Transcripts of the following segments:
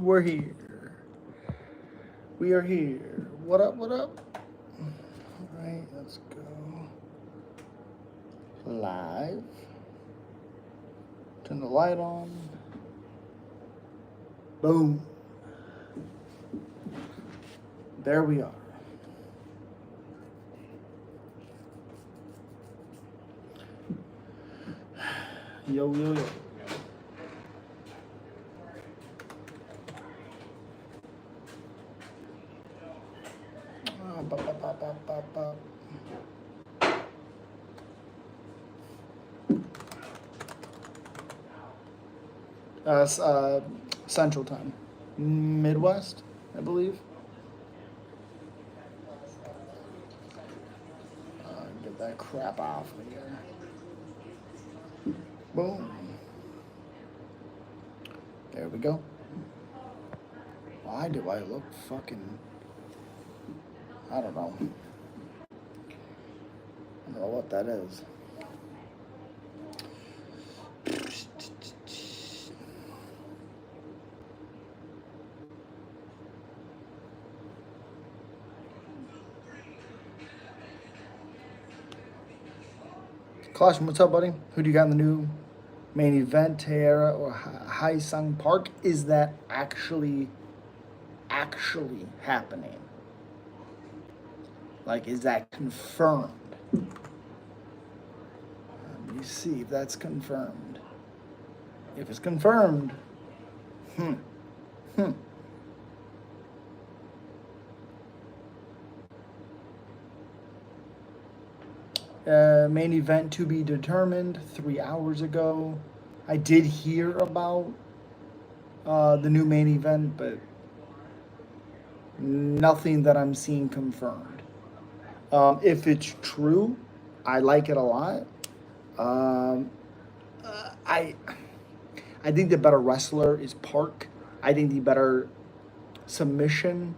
We're here. We are here. What up? What up? All right, let's go live. Turn the light on. Boom. There we are. Yo, yo, yo. Central time. Midwest, I believe. Get that crap off of here. Boom. There we go. Why do I look fucking... I don't know. I don't know what that is. Caution, what's up, buddy? Who do you got in the new main event, Taira or Hai Sung Park? Is that actually happening? Like, is that confirmed? Let me see if that's confirmed. If it's confirmed, main event to be determined 3 hours ago. I did hear about the new main event, but nothing that I'm seeing confirmed. If it's true, I like it a lot. I think the better wrestler is Park. I think the better submission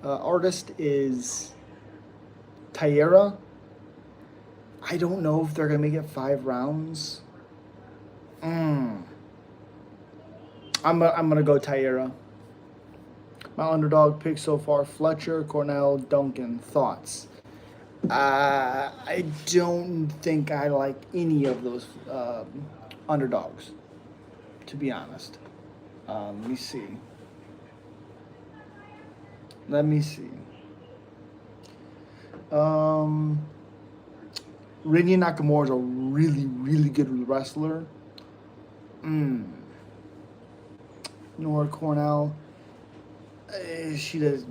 artist is Taira. I don't know if they're going to make it 5 rounds. I'm gonna go Taira. My underdog pick so far: Fletcher, Cornell, Duncan. Thoughts? I don't think I like any of those underdogs, to be honest. Let me see. Rinya Nakamura is a really, really good wrestler. Nora Cornell, she does.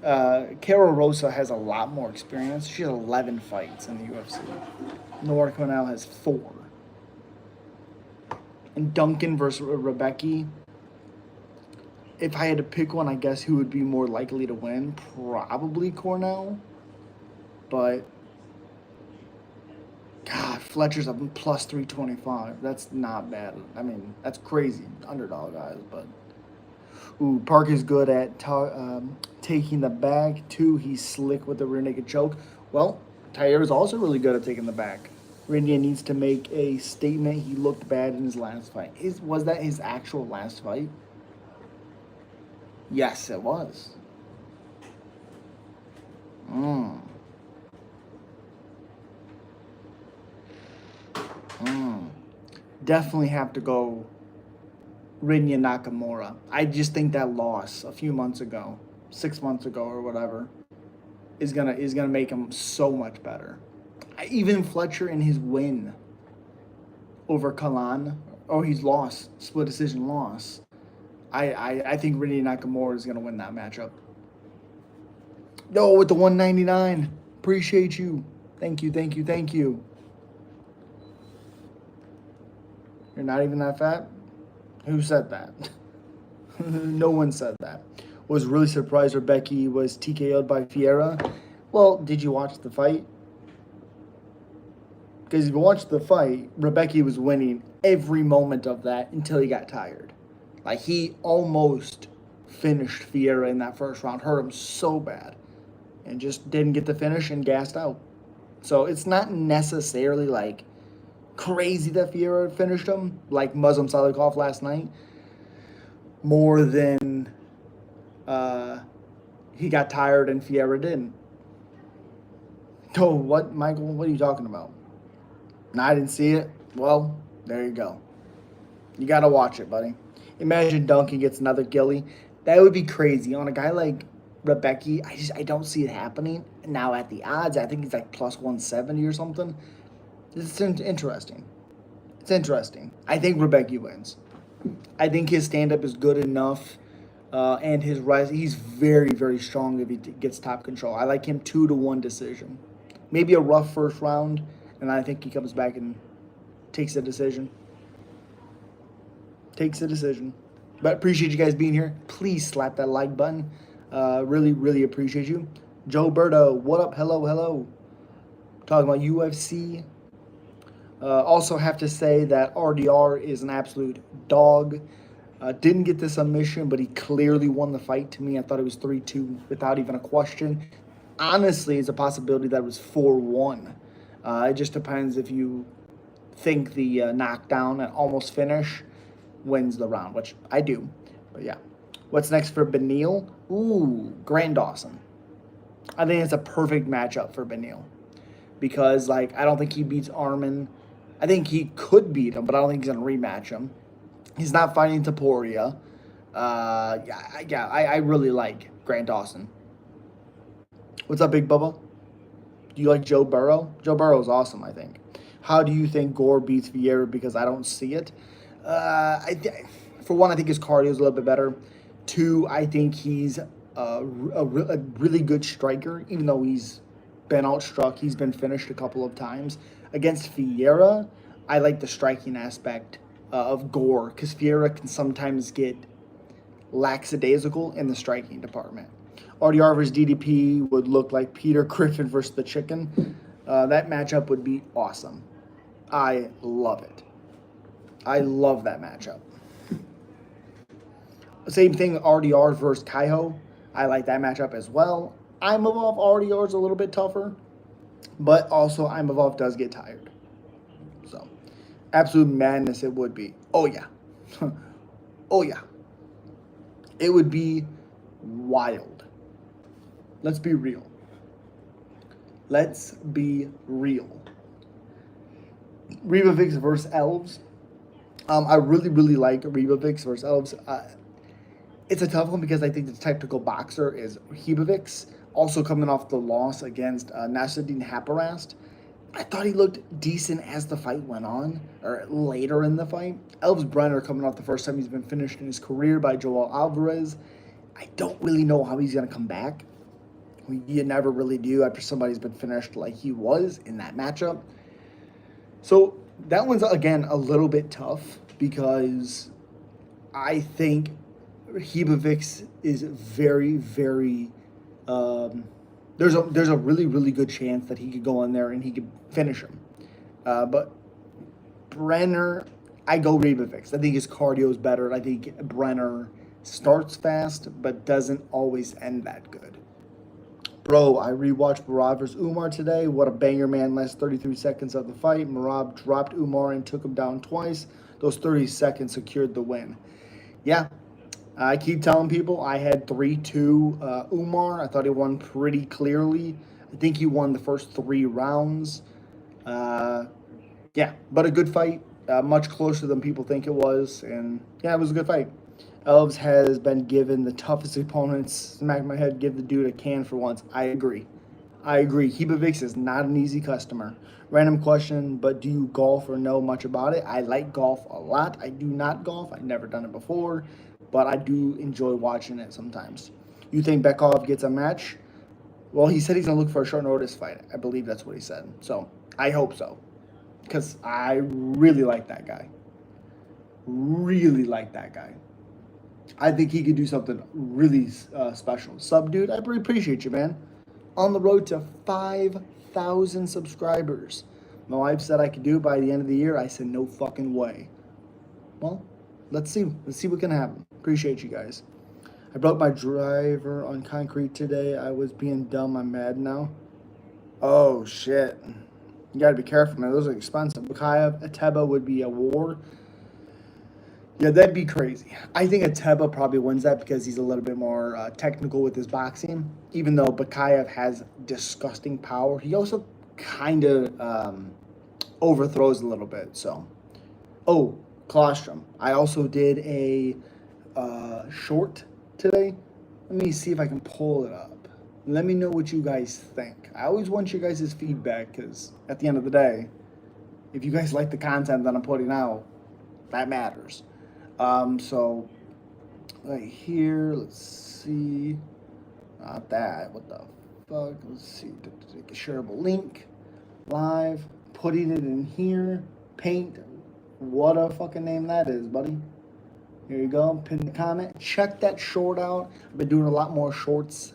Cara Rosa has a lot more experience. She has 11 fights in the UFC. Nora Cornell has 4. And Duncan versus Rebecca. If I had to pick one, I guess who would be more likely to win? Probably Cornell. But, God, Fletcher's up plus 325. That's not bad. I mean, that's crazy. Underdog eyes, but. Ooh, Park is good at taking the back, too. He's slick with the rear naked choke. Well, Taira is also really good at taking the back. Rinya needs to make a statement. He looked bad in his last fight. Was that his actual last fight? Yes, it was. Definitely have to go Rinya Nakamura. I just think that loss a few months ago, 6 months ago or whatever, is gonna make him so much better. Even Fletcher in his win over Kalan, he's lost, split decision loss. I think Rinya Nakamura is gonna win that matchup. No, with the 199. Appreciate you. Thank you. You're not even that fat? Who said that? No one said that. Was really surprised Rebecca was TKO'd by Fiera. Well, did you watch the fight? Because if you watched the fight, Rebecca was winning every moment of that until he got tired. Like, he almost finished Fiera in that first round. Hurt him so bad. And just didn't get the finish and gassed out. So it's not necessarily like crazy that Fiera finished him like Muslim Salikov last night. more than he got tired and Fierro didn't. Oh, what, Michael? What are you talking about? No, I didn't see it. Well, there you go. You got to watch it, buddy. Imagine Duncan gets another Gilly. That would be crazy. On a guy like Rebecca, I don't see it happening. Now at the odds, I think it's like plus 170 or something. It's interesting. It's interesting. I think Rebecca wins. I think his stand up is good enough, and his rise. He's very, very strong if he gets top control. I like him 2-1 decision. Maybe a rough first round, and I think he comes back and takes a decision. But appreciate you guys being here. Please slap that like button. Really, really appreciate you. Joe Berto, what up? Hello. Talking about UFC. Also have to say that RDR is an absolute dog. Didn't get the submission, but he clearly won the fight. To me, I thought it was 3-2 without even a question. Honestly, it's a possibility that it was 4-1. It just depends if you think the knockdown and almost finish wins the round, which I do. But yeah. What's next for Beneil? Ooh, Grant Dawson. I think it's a perfect matchup for Beneil. Because, like, I don't think he beats Arman. I think he could beat him, but I don't think he's going to rematch him. He's not fighting Taporia. I really like Grant Dawson. What's up, Big Bubba? Do you like Joe Burrow? Joe Burrow is awesome, I think. How do you think Gore beats Vieira? Because I don't see it. For one, I think his cardio is a little bit better. Two, I think he's a really good striker, even though he's been outstruck. He's been finished a couple of times. Against Vieira, I like the striking aspect of Gore, because Vieira can sometimes get lackadaisical in the striking department. RDR versus DDP would look like Peter Griffin versus the Chicken. That matchup would be awesome. I love it. I love that matchup. Same thing, RDR versus Kaiho. I like that matchup as well. I'm Above RDR is a little bit tougher, but also I'm Above does get tired. So, absolute madness it would be. Oh, yeah. Oh, yeah. It would be wild. Let's be real. Rebavix versus Elves. I really, really like Rebavix versus Elves. It's a tough one because I think the technical boxer is Hebavix, also coming off the loss against Nasruddin Haparast. I thought he looked decent as the fight went on, or later in the fight. Elves Brenner coming off the first time he's been finished in his career by Joel Alvarez. I don't really know how he's going to come back. You never really do after somebody's been finished like he was in that matchup. So that one's, again, a little bit tough because I think Hebavix is very, very... there's a really, really good chance that he could go in there and he could finish him. But Brenner, I go Rebavix. I think his cardio is better. I think Brenner starts fast but doesn't always end that good. Bro, I rewatched Marab vs. Umar today. What a banger, man. Last 33 seconds of the fight. Marab dropped Umar and took him down twice. Those 30 seconds secured the win. Yeah, I keep telling people I had 3-2 Umar. I thought he won pretty clearly. I think he won the first 3 rounds. Yeah, but a good fight. Much closer than people think it was. And yeah, it was a good fight. Elves has been given the toughest opponents. Smack my head, give the dude a can for once. I agree. Hebavix is not an easy customer. Random question, but do you golf or know much about it? I like golf a lot. I do not golf. I've never done it before, but I do enjoy watching it sometimes. You think Bekov gets a match? Well, he said he's going to look for a short notice fight. I believe that's what he said. So I hope so, because I really like that guy. I think he could do something really special. Sub, dude, I really appreciate you, man. On the road to 5,000 subscribers. My wife said I could do it by the end of the year. I said, no fucking way. Well, let's see. Let's see what can happen. Appreciate you guys. I broke my driver on concrete today. I was being dumb. I'm mad now. Oh, shit. You got to be careful, man. Those are expensive. Bakayev, Ateba would be a war. Yeah, that'd be crazy. I think Ateba probably wins that because he's a little bit more technical with his boxing. Even though Bakayev has disgusting power, he also kind of overthrows a little bit. So, oh, colostrum. I also did a short today. Let me see if I can pull it up. Let me know what you guys think. I always want your guys' feedback because at the end of the day, if you guys like the content that I'm putting out, that matters. So right here, let's see. Not that. What the fuck? Let's see. Take a shareable link. Live. Putting it in here. Paint. What a fucking name that is, buddy. Here you go. Pin the comment. Check that short out. I've been doing a lot more shorts.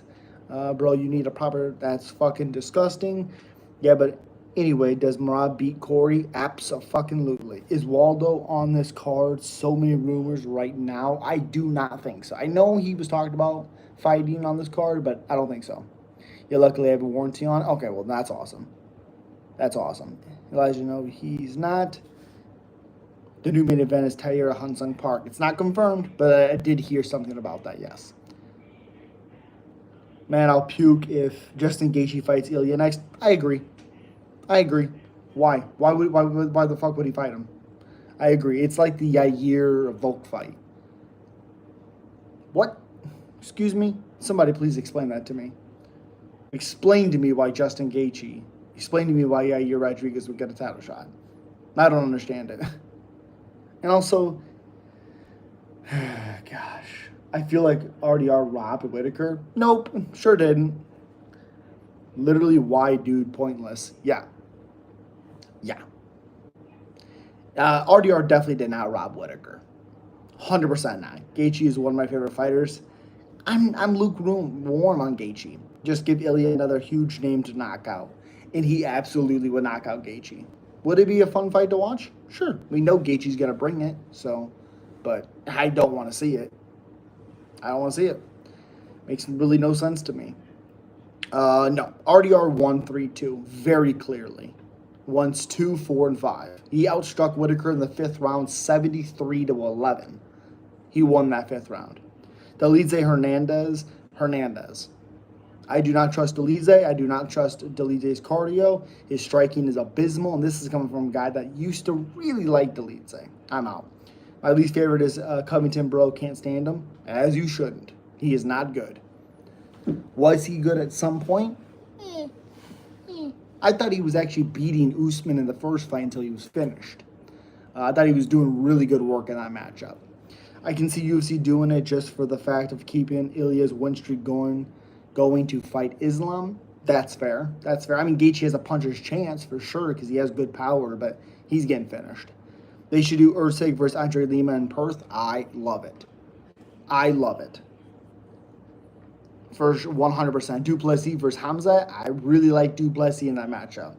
Bro, you need a proper. That's fucking disgusting. Yeah, but anyway, does Murad beat Corey? Abso-fucking-lutely. Is Waldo on this card? So many rumors right now. I do not think so. I know he was talking about fighting on this card, but I don't think so. Yeah, luckily I have a warranty on. Okay, well, that's awesome. That's awesome. Elijah, no, he's not. The new main event is Taira Hansung Park. It's not confirmed, but I did hear something about that, yes. Man, I'll puke if Justin Gaethje fights Ilya next. I agree. Why? Why the fuck would he fight him? I agree. It's like the Yair Volk fight. What? Excuse me? Somebody please explain that to me. Explain to me why Justin Gaethje. Explain to me why Yair Rodriguez would get a title shot. I don't understand it. And also, gosh, I feel like RDR robbed Whitaker. Nope, sure didn't. Literally, why, dude? Pointless. Yeah. RDR definitely did not rob Whitaker. 100% not. Gaethje is one of my favorite fighters. I'm lukewarm on Gaethje. Just give Ilya another huge name to knock out, and he absolutely would knock out Gaethje. Would it be a fun fight to watch? Sure. We know Gaethje's gonna bring it, so, but I don't want to see it. I don't want to see it. Makes really no sense to me. No, RDR 1-3-2 very clearly. Once 2, 4, and 5. He outstruck Whitaker in the 5th round 73-11. He won that 5th round. Delize Hernandez. I do not trust Delize. I do not trust Delize's cardio. His striking is abysmal, and this is coming from a guy that used to really like Delize. I'm out. My least favorite is Covington, bro. Can't stand him, as you shouldn't. He is not good. Was he good at some point? I thought he was actually beating Usman in the first fight until he was finished. I thought he was doing really good work in that matchup. I can see UFC doing it just for the fact of keeping Ilya's win streak going to fight Islam. That's fair. I mean, Gaethje has a puncher's chance for sure because he has good power, but he's getting finished. They should do Usyk versus Andre Lima in Perth. I love it. For 100%. Duplessis versus Hamza. I really like Duplessis in that matchup.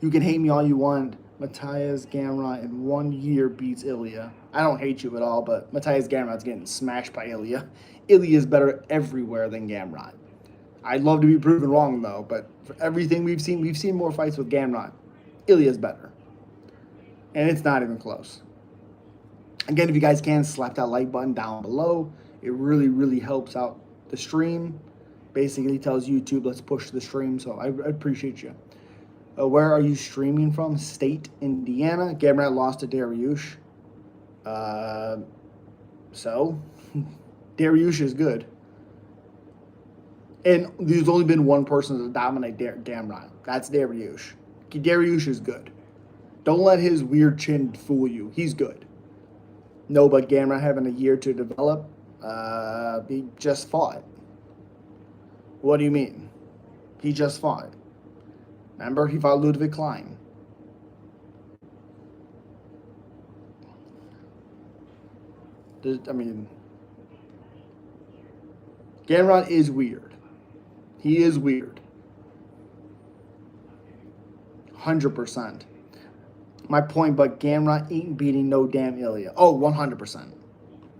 You can hate me all you want. Matthias Gamrot in 1 year beats Ilya. I don't hate you at all, but Matthias Gamrot's getting smashed by Ilya. Ilya is better everywhere than Gamrot. I'd love to be proven wrong, though, but for everything we've seen more fights with Gamrot. Ilya's better. And it's not even close. Again, if you guys can, slap that like button down below. It really, really helps out the stream. Basically tells YouTube, let's push the stream, so I appreciate you. Where are you streaming from? State, Indiana. Gamrot lost to Dariush. So, Dariush is good. And there's only been one person to dominate Gamrot. That's Dariush. Dariush is good. Don't let his weird chin fool you. He's good. No, but Gamrot having a year to develop, he just fought. What do you mean? He just fought. Remember, he fought Ludwig Klein. I mean, Gamrot is weird. He is weird. 100%. My point, but Gamrot ain't beating no damn Ilya. Oh, 100%.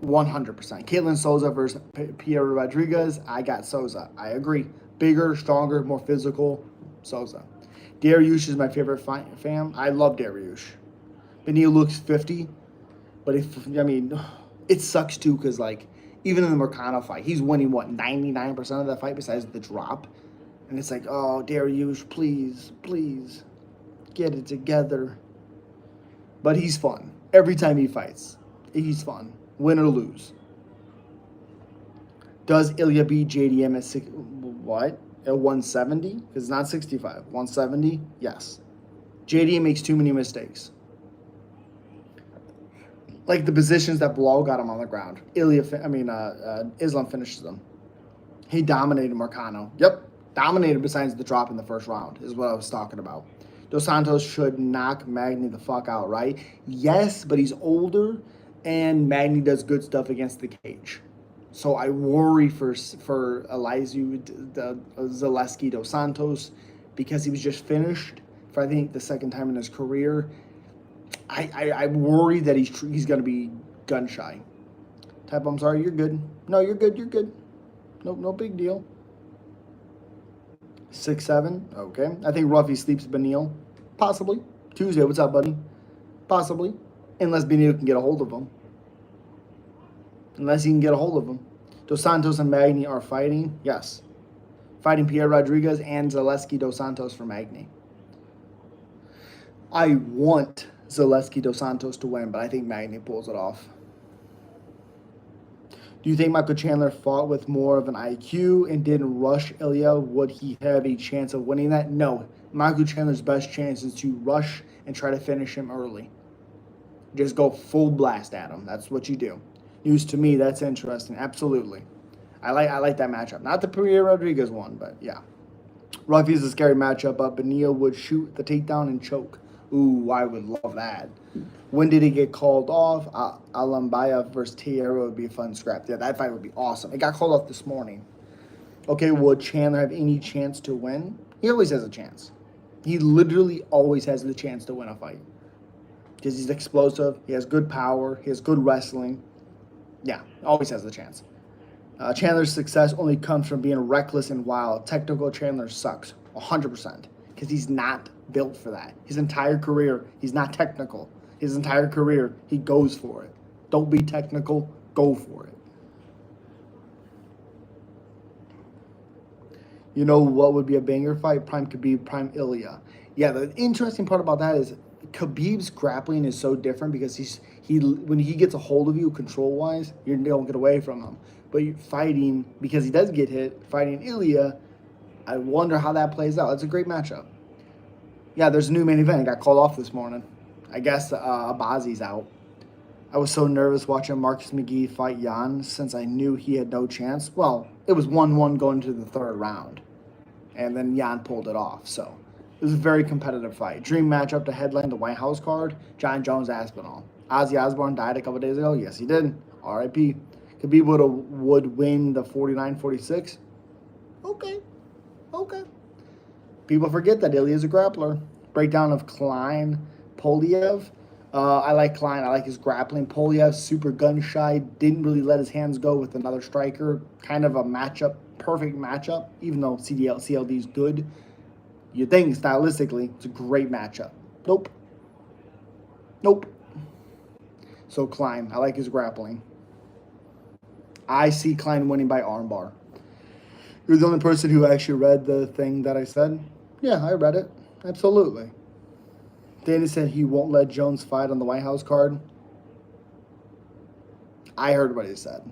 100%. Caitlin Souza versus Pierre Rodriguez. I got Souza. I agree. Bigger, stronger, more physical. Souza. Dariush is my favorite fam. I love Dariush. Benil looks 50, But it sucks too because like even in the Mercado fight, he's winning what 99% of that fight besides the drop, and it's like, oh Dariush, please get it together. But he's fun every time he fights. He's fun, win or lose. Does Ilya beat JDM at what? At 170? Because it's not 65. 170? Yes. JDM makes too many mistakes. Like the positions that Bilal got him on the ground. Islam finishes them. He dominated Marcano. Yep. Dominated besides the drop in the first round is what I was talking about. Dos Santos should knock Magny the fuck out, right? Yes, but he's older and Magny does good stuff against the cage. So I worry for Zaleski Dos Santos because he was just finished for I think the second time in his career. I worry that he's going to be gun shy. Type, I'm sorry, you're good. No, you're good. No big deal. 6'7", okay. I think Ruffy sleeps Benil. Possibly. Tuesday, what's up, buddy? Possibly. Unless Benil can get a hold of him. Unless he can get a hold of him. Dos Santos and Magny are fighting. Yes. Fighting Pierre Rodriguez and Zaleski Dos Santos for Magny. I want Zaleski Dos Santos to win, but I think Magny pulls it off. Do you think Michael Chandler fought with more of an IQ and didn't rush Ilya? Would he have a chance of winning that? No. Michael Chandler's best chance is to rush and try to finish him early. Just go full blast at him. That's what you do. News to me, that's interesting. Absolutely. I like that matchup. Not the Pierre Rodriguez one, but yeah. Ruffy's a scary matchup, but Benil would shoot the takedown and choke. Ooh, I would love that. When did he get called off? Albazi versus Taira would be a fun scrap. Yeah, that fight would be awesome. It got called off this morning. Okay, would Chandler have any chance to win? He always has a chance. He literally always has the chance to win a fight. Because he's explosive. He has good power. He has good wrestling. Yeah, always has the chance. Chandler's success only comes from being reckless and wild. Technical Chandler sucks. 100%. Because he's not built for that. His entire career, he's not technical. His entire career, he goes for it. Don't be technical, go for it. You know what would be a banger fight? Prime Khabib, Prime Ilya. Yeah, the interesting part about that is Khabib's grappling is so different because when he gets a hold of you control-wise, you don't get away from him. But you're fighting, because he does get hit, fighting Ilya, I wonder how that plays out. It's a great matchup. Yeah, there's a new main event. It got called off this morning. I guess Albazi's out. I was so nervous watching Marcus McGee fight Jan since I knew he had no chance. Well, it was 1-1 going to the third round. And then Jan pulled it off. So it was a very competitive fight. Dream matchup to headline the White House card. John Jones Aspinall. Ozzy Osbourne died a couple days ago. Yes, he did. R.I.P. Khabib would win the 49-46. Okay. People forget that Ilya is a grappler. Breakdown of Klein Poliev. I like Klein. I like his grappling. Poliev, super gun shy. Didn't really let his hands go with another striker. Kind of a matchup, perfect matchup, even though CLD is good. You think stylistically, it's a great matchup. Nope. So Klein, I like his grappling. I see Klein winning by armbar. You're the only person who actually read the thing that I said? Yeah, I read it. Absolutely. Danny said he won't let Jones fight on the White House card. I heard what he said.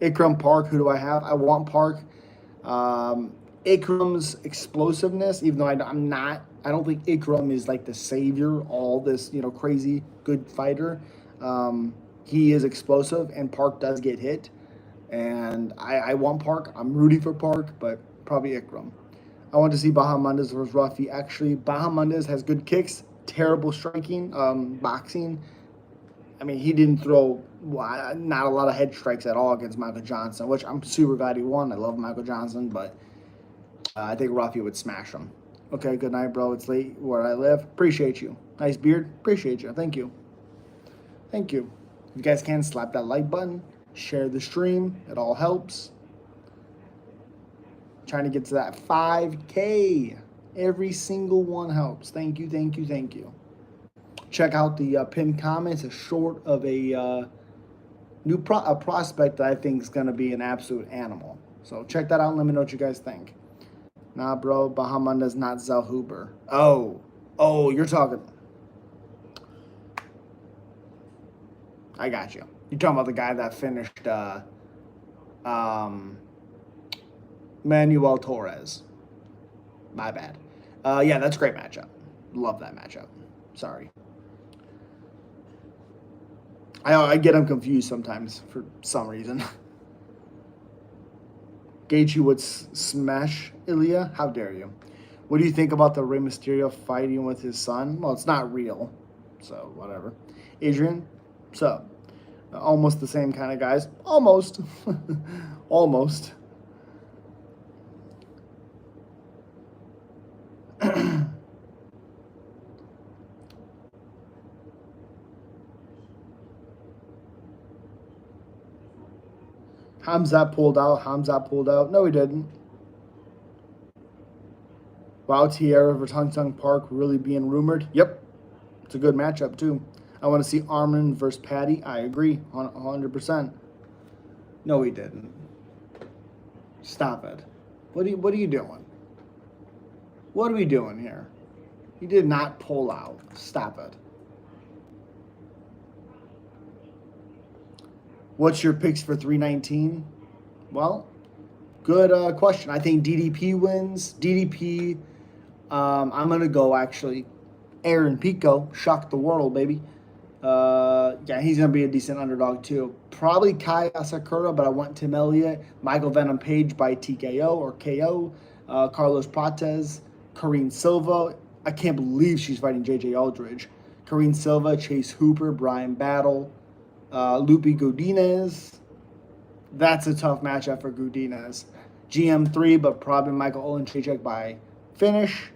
Ikram Park, who do I have? I want Park. Ikram's explosiveness, even though I don't think Ikram is like the savior, all this, crazy good fighter. He is explosive, and Park does get hit. And I want Park. I'm rooting for Park, but probably Ikram. I want to see Bahamondes versus Ruffy. Actually, Bahamondes has good kicks, terrible striking, boxing. I mean, he didn't throw not a lot of head strikes at all against Michael Johnson, which I'm super glad he won. I love Michael Johnson, but I think Ruffy would smash him. Okay, good night, bro. It's late where I live. Appreciate you. Nice beard. Appreciate you. Thank you. If you guys can, slap that like button. Share the stream. It all helps. Trying to get to that 5K. Every single one helps. Thank you. check out the pinned comments. A short of a a prospect that I think is going to be an absolute animal. So check that out and let me know what you guys think. Nah, bro, Bahamunda's not Zellhuber. Oh, you're talking. I got you. You're talking about the guy that finished um, Manuel Torres. My bad. Yeah, that's a great matchup. Love that matchup. Sorry. I get them confused sometimes for some reason. Gaethje would smash Ilya? How dare you? What do you think about the Rey Mysterio fighting with his son? Well, it's not real, so whatever. Adrian, so almost the same kind of guys. Almost. Almost. Hamzat pulled out. No, he didn't. Wow, Tierra versus Hung Sung Park really being rumored. Yep. It's a good matchup, too. I want to see Armin versus Patty. I agree. 100%. No, he didn't. Stop it. What are you doing? What are we doing here? He did not pull out. Stop it. What's your picks for 319? Well, good question. I think DDP wins. DDP, I'm going to go actually. Aaron Pico, shock the world, baby. Yeah, he's going to be a decent underdog too. Probably Kai Asakura, but I want Tim Elliott. Michael Venom Page by TKO or KO. Carlos Prates. Karine Silva. I can't believe she's fighting JJ Aldridge. Karine Silva, Chase Hooper, Brian Battle. Lupe Godinez. That's a tough matchup for Godinez. GM3, but probably Michael Oleksiejczuk by finish.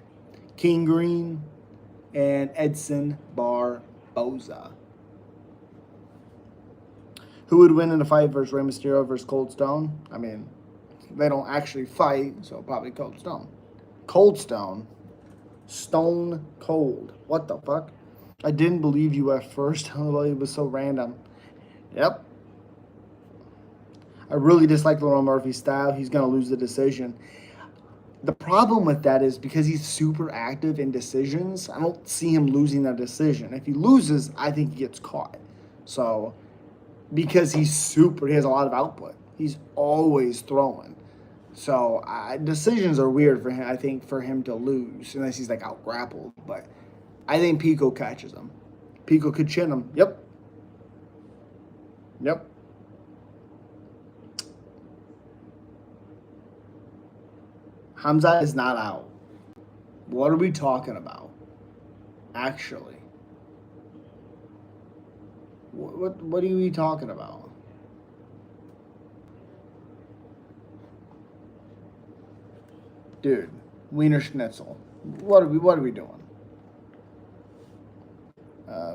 King Green and Edson Barboza. Who would win in a fight versus Rey Mysterio versus Cold Stone? I mean, they don't actually fight, so probably Cold Stone. Cold Stone? Stone Cold. What the fuck? I didn't believe you at first. It was so random. Yep. I really dislike Lerone Murphy's style. He's going to lose the decision. The problem with that is because he's super active in decisions, I don't see him losing that decision. If he loses, I think he gets caught. So, because he has a lot of output. He's always throwing. So, decisions are weird for him, I think, for him to lose, unless he's like out grappled. But I think Pico catches him. Pico could chin him. Yep. Hamza is not out. What are we talking about? Actually. What are we talking about? Dude, Wiener Schnitzel. What are we doing?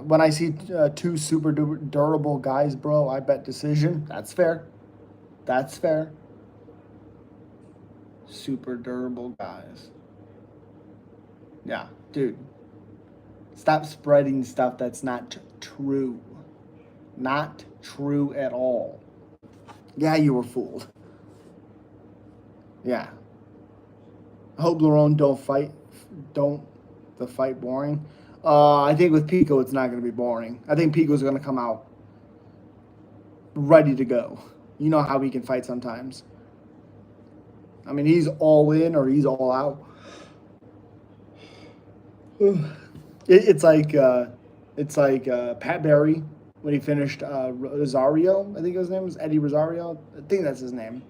When I see two super durable guys, bro, I bet decision. That's fair. That's fair. Super durable guys. Yeah, dude. Stop spreading stuff that's not true. Not true at all. Yeah, you were fooled. Yeah. I hope Lerone don't the fight boring. I think with Pico it's not going to be boring. I think Pico's going to come out ready to go. You know how he can fight sometimes. I mean, he's all in or he's all out. It's like Pat Barry when he finished Rosario. I think his name was Eddie Rosario. I think that's his name.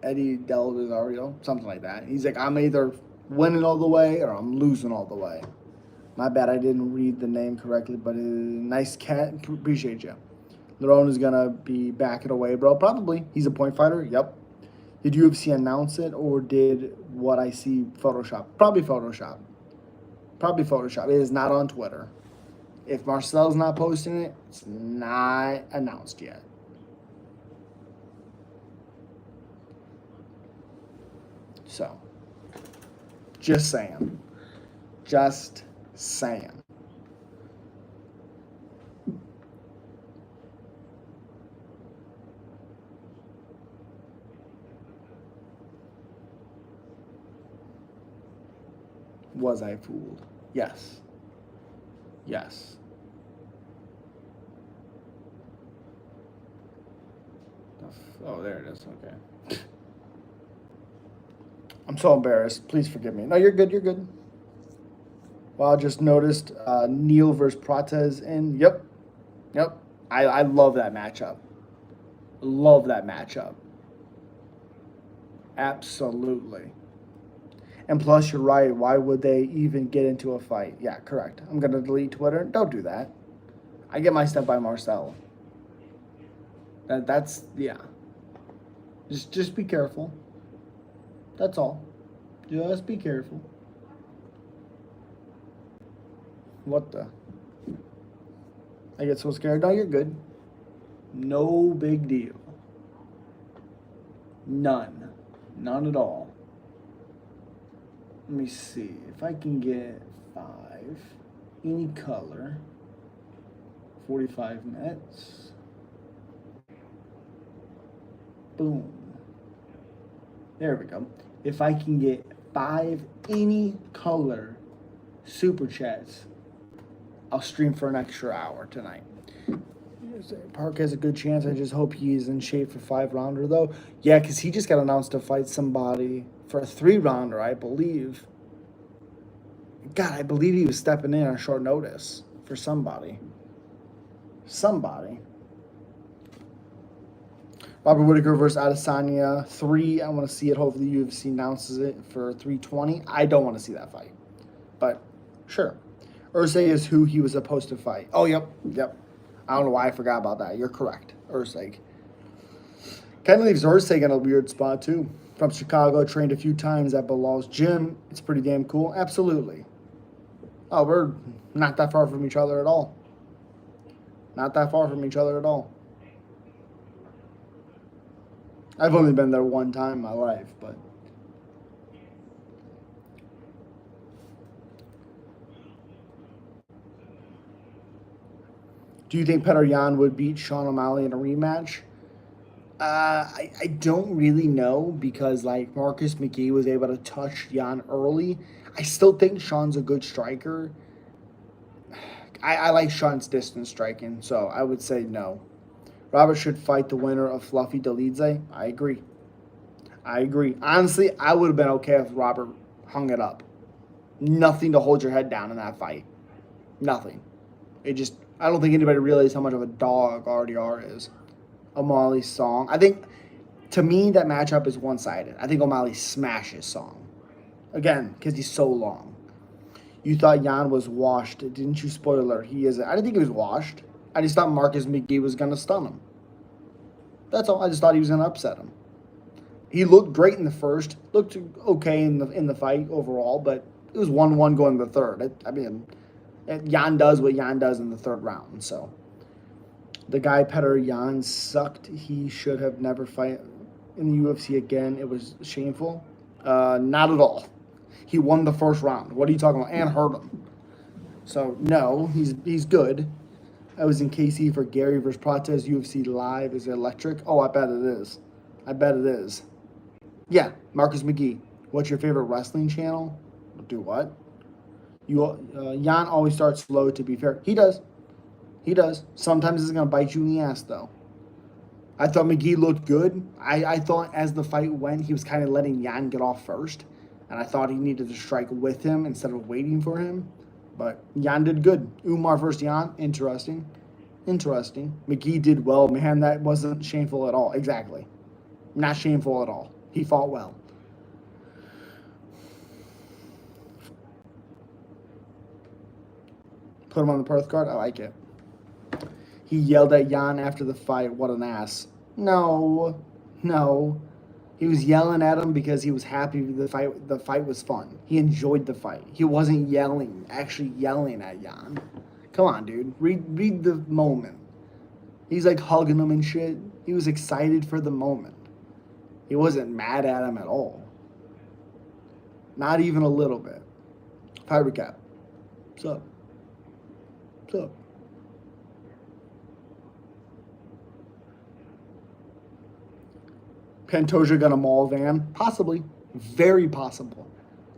Eddie Del Rosario, something like that. He's like, I'm either winning all the way or I'm losing all the way. My bad, I didn't read the name correctly, but nice cat. Appreciate you. Lerone is gonna be backing away, bro. Probably. He's a point fighter. Yep. Did UFC announce it or did what I see Photoshop? Probably Photoshop. It is not on Twitter. If Marcel's not posting it, it's not announced yet. So, just saying. Was I fooled? Yes. Yes. Oh, there it is. Okay. I'm so embarrassed. Please forgive me. No, you're good. You're good. Well, I just noticed Neil versus Prates in. Yep. Yep. I love that matchup. Love that matchup. Absolutely. And plus, you're right. Why would they even get into a fight? Yeah, correct. I'm going to delete Twitter. Don't do that. I get my stuff by Marcel. That's, yeah. Just be careful. That's all. Just be careful. What the? I get so scared. No, you're good. No big deal. None. None at all. Let me see. If I can get 5, any color, 45 minutes. Boom. There we go. If I can get 5 any color super chats, I'll stream for an extra hour tonight. Park has a good chance. I just hope he's in shape for 5-rounder, though. Yeah, because he just got announced to fight somebody for a 3-rounder, I believe. God, I believe he was stepping in on short notice for somebody. Somebody. Robert Whittaker versus Adesanya 3. I want to see it. Hopefully, the UFC announces it for 320. I don't want to see that fight, but sure. Ursay is who he was supposed to fight. Oh, yep. I don't know why I forgot about that. You're correct. Ursay. Kind of leaves Ursay in a weird spot, too. From Chicago, trained a few times at Bilal's gym. It's pretty damn cool. Absolutely. Oh, we're not that far from each other at all. Not that far from each other at all. I've only been there one time in my life, but... Do you think Petr Yan would beat Sean O'Malley in a rematch? I don't really know because, like, Marcus McGee was able to touch Yan early. I still think Sean's a good striker. I like Sean's distance striking, so I would say no. Robert should fight the winner of Fluffy Dolidze. I agree. Honestly, I would have been okay if Robert hung it up. Nothing to hold your head down in that fight. Nothing. I don't think anybody realized how much of a dog RDR is. O'Malley's Song. I think, to me, that matchup is one-sided. I think O'Malley smashes Song. Again, because he's so long. You thought Yan was washed, didn't you? Spoiler, he isn't. I didn't think he was washed. I just thought Marcus McGee was going to stun him. That's all. I just thought he was going to upset him. He looked great in the first. Looked okay in the fight overall, but it was 1-1 going to the third. Yan does what Yan does in the third round, so... The guy Petr Yan sucked. He should have never fought in the UFC again. It was shameful. Not at all. He won the first round. What are you talking about? And hurt him. So no, he's good. I was in KC for Gary versus Prates. UFC Live is electric. Oh, I bet it is. Yeah, Marcus McGee. What's your favorite wrestling channel? Do what? Yan always starts slow. To be fair, he does. Sometimes it's going to bite you in the ass, though. I thought McGee looked good. I thought as the fight went, he was kind of letting Yan get off first. And I thought he needed to strike with him instead of waiting for him. But Yan did good. Umar versus Yan, interesting. McGee did well, man. That wasn't shameful at all. Exactly. Not shameful at all. He fought well. Put him on the Perth card. I like it. He yelled at Yan after the fight, what an ass. No. He was yelling at him because he was happy the fight was fun. He enjoyed the fight. He wasn't actually yelling at Yan. Come on, dude. Read the moment. He's like hugging him and shit. He was excited for the moment. He wasn't mad at him at all. Not even a little bit. Fight recap. What's up? Pantoja gonna maul Van? Possibly. Very possible.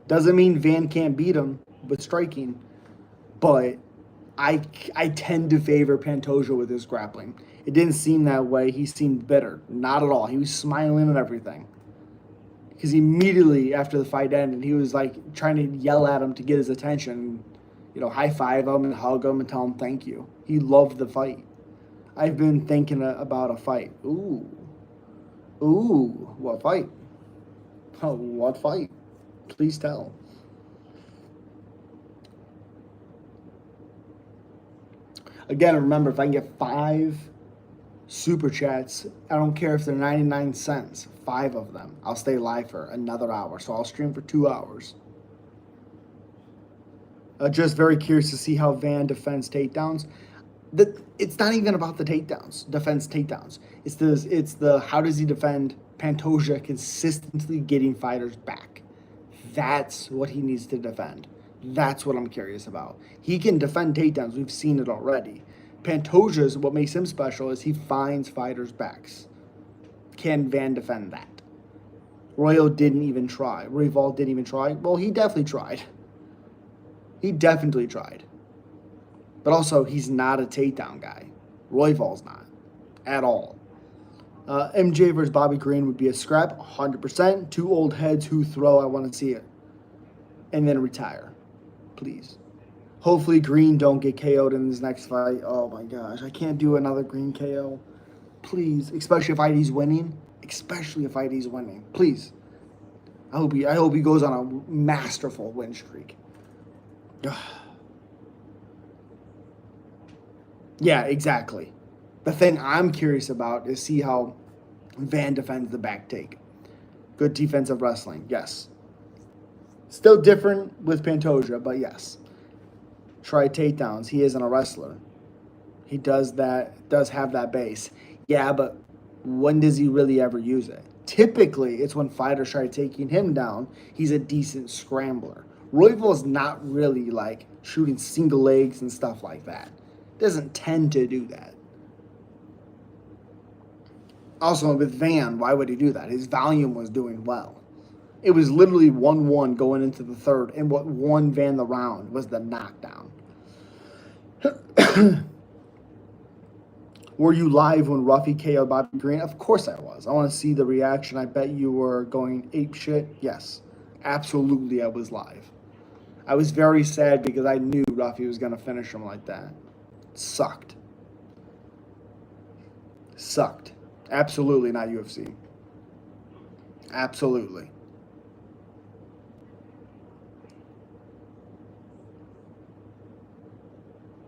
Doesn't mean Van can't beat him with striking, but I tend to favor Pantoja with his grappling. It didn't seem that way. He seemed bitter. Not at all. He was smiling and everything. Because immediately after the fight ended, he was like trying to yell at him to get his attention, high five him and hug him and tell him thank you. He loved the fight. I've been thinking about a fight. Ooh, what fight? Oh, what fight? Please tell. Again, remember, if I can get 5 super chats, I don't care if they're 99 cents, 5 of them, I'll stay live for another hour. So I'll stream for 2 hours. Just very curious to see how Van defends takedowns. It's not even about the takedowns, defense takedowns. It's the how does he defend Pantoja consistently getting fighters back. That's what he needs to defend. That's what I'm curious about. He can defend takedowns. We've seen it already. Pantoja's, what makes him special is he finds fighters' backs. Can Van defend that? Royal didn't even try. Royval didn't even try. Well, he definitely tried. He definitely tried. But also, he's not a takedown guy. Royval's not. At all. MJ versus Bobby Green would be a scrap, 100%. 2 old heads who throw. I want to see it. And then retire. Please. Hopefully Green don't get KO'd in this next fight. Oh my gosh. I can't do another Green KO. Please. Especially if ID's winning. Please. I hope he goes on a masterful win streak. Yeah, exactly. The thing I'm curious about is see how Van defends the back take. Good defensive wrestling, yes. Still different with Pantoja, but yes. Try takedowns. He isn't a wrestler. He does have that base. Yeah, but when does he really ever use it? Typically, it's when fighters try taking him down. He's a decent scrambler. Royval's not really like shooting single legs and stuff like that. Doesn't tend to do that. Also, with Van, why would he do that? His volume was doing well. It was literally 1-1 going into the third, and what won Van the round was the knockdown. Were you live when Ruffy KO'd Bobby Green? Of course I was. I want to see the reaction. I bet you were going ape shit. Yes, absolutely I was live. I was very sad because I knew Ruffy was going to finish him like that. Sucked. Absolutely not UFC. Absolutely.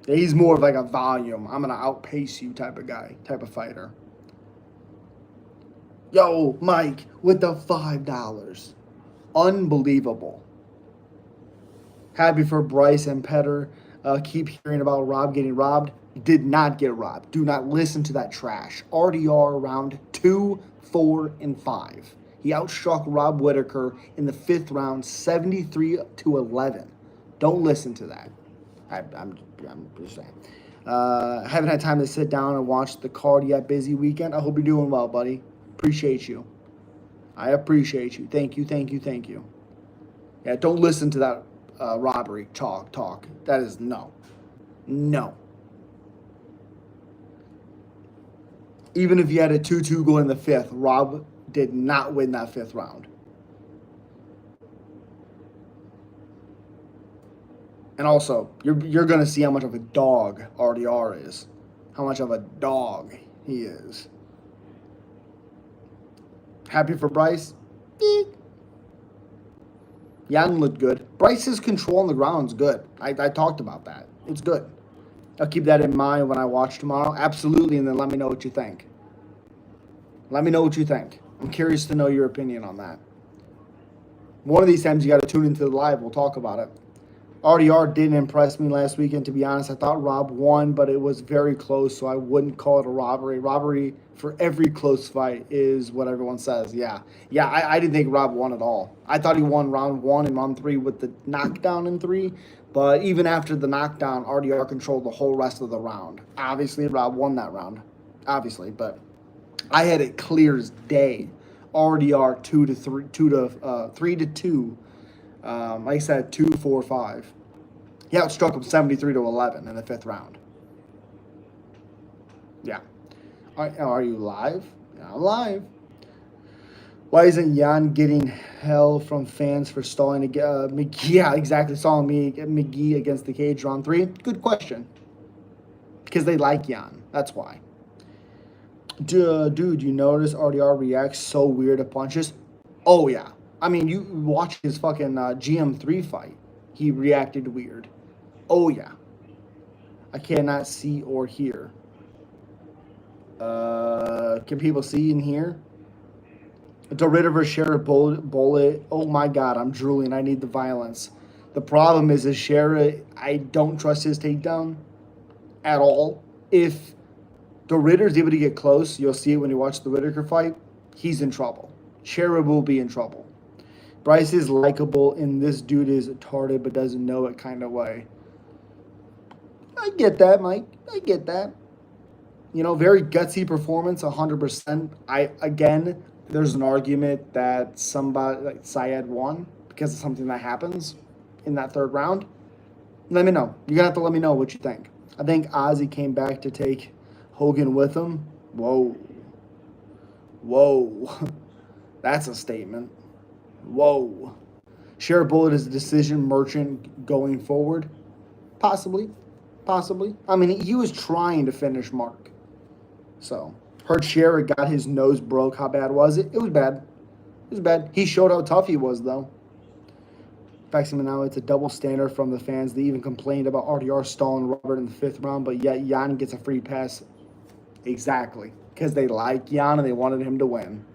He's more of like a volume. I'm going to outpace you type of guy, type of fighter. Yo, Mike, with the $5. Unbelievable. Happy for Bryce and Petter. Keep hearing about Rob getting robbed. Did not get robbed. Do not listen to that trash. RDR round 2, 4, and 5. He outstruck Rob Whitaker in the 5th round, 73-11. Don't listen to that. I'm just saying. Haven't had time to sit down and watch the card yet. Busy weekend. I hope you're doing well, buddy. Appreciate you. I appreciate you. Thank you. Yeah, don't listen to that robbery talk. That is no. Even if you had a 2-2 go in the 5th, Rob did not win that 5th round. And also, you're going to see how much of a dog RDR is. How much of a dog he is. Happy for Bryce? Eek. Young looked good. Bryce's control on the ground is good. I talked about that. It's good. I'll keep that in mind when I watch tomorrow. Absolutely, and then let me know what you think. I'm curious to know your opinion on that. One of these times you got to tune into the live. We'll talk about it. RDR didn't impress me last weekend, to be honest. I thought Rob won, but it was very close, so I wouldn't call it a robbery. Robbery for every close fight is what everyone says. Yeah, I didn't think Rob won at all. I thought he won round 1 and round 3 with the knockdown in 3, but even after the knockdown, RDR controlled the whole rest of the round. Obviously, Rob won that round, obviously, but I had it clear as day. RDR 3-2 Like I said, 2, 4, 5. He outstruck him 73-11 in the 5th round. Yeah. Are you live? Yeah, I'm live. Why isn't Jan getting hell from fans for stalling McGee? Yeah, exactly. Stalling McGee against the cage round 3. Good question. Because they like Jan. That's why. Dude, you notice RDR reacts so weird to punches? Oh, yeah. I mean, you watch his fucking GM3 fight. He reacted weird. Oh, yeah. I cannot see or hear. Can people see and hear? Dorita Shara bullet. Oh my god, I'm drooling. I need the violence. The problem is Shara, I don't trust his takedown at all. If the Ritter's able to get close, you'll see it when you watch the Whittaker fight. He's in trouble. Shara will be in trouble. Bryce is likable, and this dude is retarded but doesn't know it kind of way. I get that, Mike. I get that. You know, very gutsy performance, 100%. There's an argument that somebody like Syed won because of something that happens in that 3rd round. Let me know. You're gonna have to let me know what you think. I think Ozzy came back to take Hogan with him. Whoa. That's a statement. Whoa. Share Bullet is a decision merchant going forward. Possibly. I mean, he was trying to finish Mark. So, heard Shara got his nose broke. How bad was it? It was bad. He showed how tough he was, though. Faxing now, it's a double standard from the fans. They even complained about RDR stalling Robert in the 5th round, but yet Jan gets a free pass. Exactly. Because they like Jan and they wanted him to win.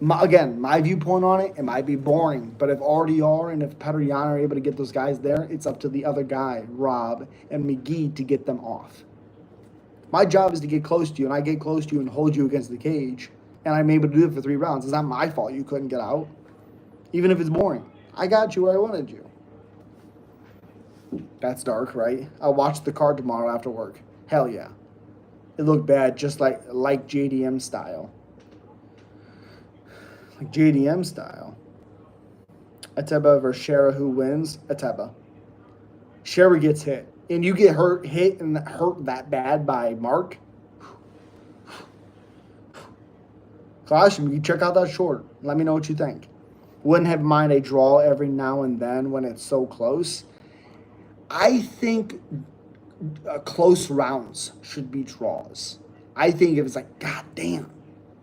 My viewpoint on it might be boring, but if RDR and if Petr Yan are able to get those guys there, it's up to the other guy, Rob and McGee, to get them off. My job is to get close to you, and I get close to you and hold you against the cage, and I'm able to do it for 3 rounds. It's not my fault you couldn't get out, even if it's boring. I got you where I wanted you. That's dark, right? I'll watch the card tomorrow after work. Hell yeah. It looked bad, just like JDM style. Like JDM style. Ateba versus Shara, who wins? Ateba. Shara gets hit. And you get hit that bad by Mark. Caution, you check out that short. Let me know what you think. Wouldn't have mind a draw every now and then when it's so close. I think close rounds should be draws. I think if it's like, god damn,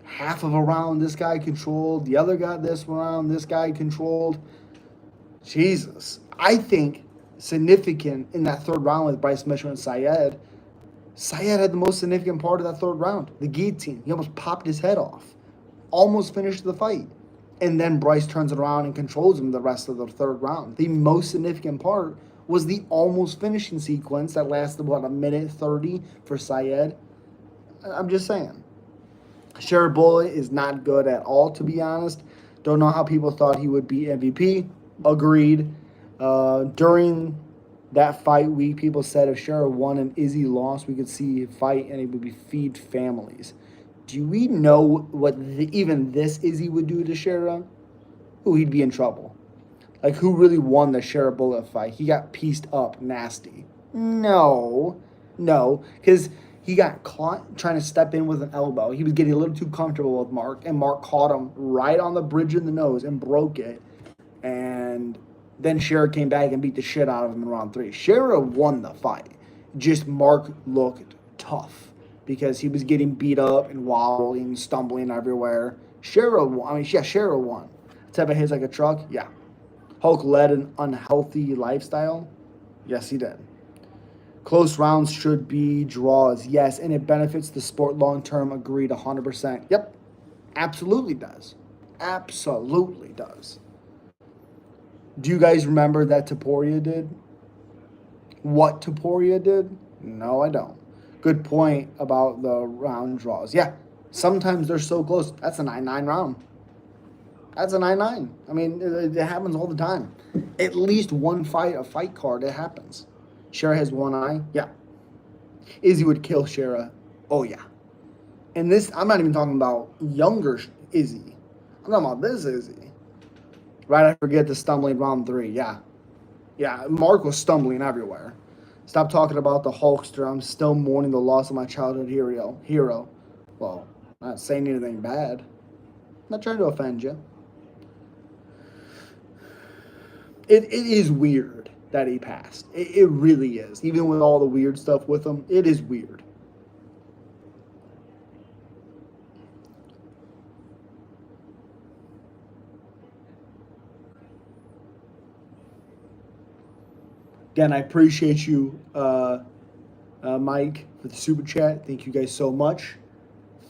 half of a round this guy controlled, the other got this round, this guy controlled. Jesus. I think significant in that 3rd round with Bryce Mitchell and Syed. Syed had the most significant part of that 3rd round. The guillotine. He almost popped his head off. Almost finished the fight. And then Bryce turns it around and controls him the rest of the 3rd round. The most significant part was the almost finishing sequence that lasted, about a minute 30 for Syed. I'm just saying. Shara Bullet is not good at all, to be honest. Don't know how people thought he would be MVP. Agreed. During that fight week, people said if Shara won and Izzy lost, we could see a fight and it would be feed families. Do we know what even this Izzy would do to Shara? Ooh, he'd be in trouble. Like, who really won the Shara Bullet fight? He got pieced up nasty. No, because he got caught trying to step in with an elbow. He was getting a little too comfortable with Mark, and Mark caught him right on the bridge of the nose and broke it. And then Shara came back and beat the shit out of him in round 3. Shara won the fight. Just Mark looked tough because he was getting beat up and wobbling, stumbling everywhere. Shara won. Teba hits like a truck? Yeah. Hulk led an unhealthy lifestyle? Yes, he did. Close rounds should be draws. Yes, and it benefits the sport long-term. Agreed 100%. Yep. Absolutely does. Absolutely does. Do you guys remember that Topuria did? What Topuria did? No, I don't. Good point about the round draws. Yeah, sometimes they're so close. That's a 9-9 round. That's a 9-9. I mean, it happens all the time. At least one fight, a fight card, it happens. Shara has one eye? Yeah. Izzy would kill Shara. Oh, yeah. And this, I'm not even talking about younger Izzy. I'm talking about this Izzy. Right, I forget the stumbling round 3. Yeah. Yeah, Mark was stumbling everywhere. Stop talking about the Hulkster. I'm still mourning the loss of my childhood hero. Well, not saying anything bad. I'm not trying to offend you. It is weird that he passed. It really is. Even with all the weird stuff with him, it is weird. Again, I appreciate you, Mike, for the super chat. Thank you guys so much.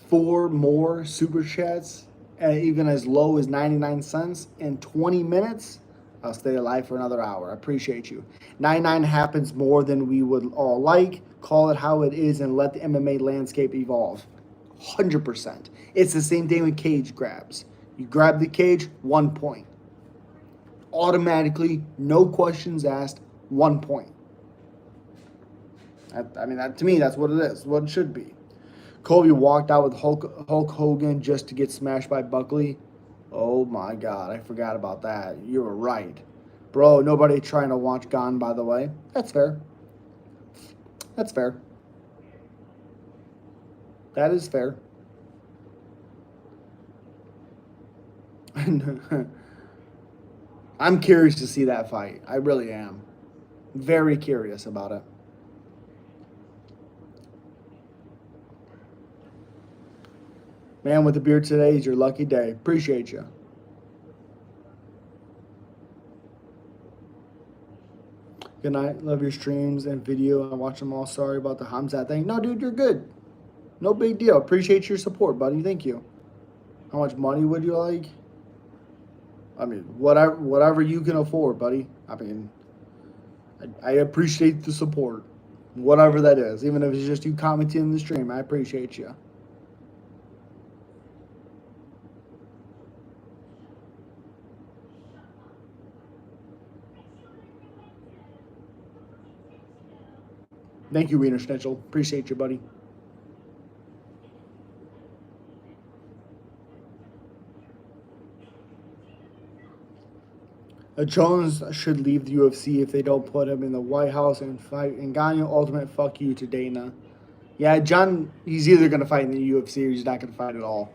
4 more super chats, even as low as 99 cents in 20 minutes. I'll stay alive for another hour. I appreciate you. 99 happens more than we would all like. Call it how it is and let the MMA landscape evolve. 100%. It's the same thing with cage grabs. You grab the cage, 1 point. Automatically, no questions asked, 1 point. I mean, to me, that's what it is, what it should be. Kobe walked out with Hulk Hogan just to get smashed by Buckley. Oh my God, I forgot about that. You were right. Bro, nobody trying to watch Gone, by the way. That's fair. That's fair. That is fair. I'm curious to see that fight. I really am. Very curious about it. Man with the beard today is your lucky day. Appreciate you. Good night. Love your streams and video. I watch them all. Sorry about the Hamzat thing. No, dude, you're good. No big deal. Appreciate your support, buddy. Thank you. How much money would you like? I mean, whatever you can afford, buddy. I mean, I appreciate the support. Whatever that is. Even if it's just you commenting in the stream, I appreciate you. Thank you, Wiener Schnitzel. Appreciate you, buddy. Jones should leave the UFC if they don't put him in the White House and fight Ngannou. Ultimate fuck you to Dana. Yeah, John, he's either going to fight in the UFC or he's not going to fight at all.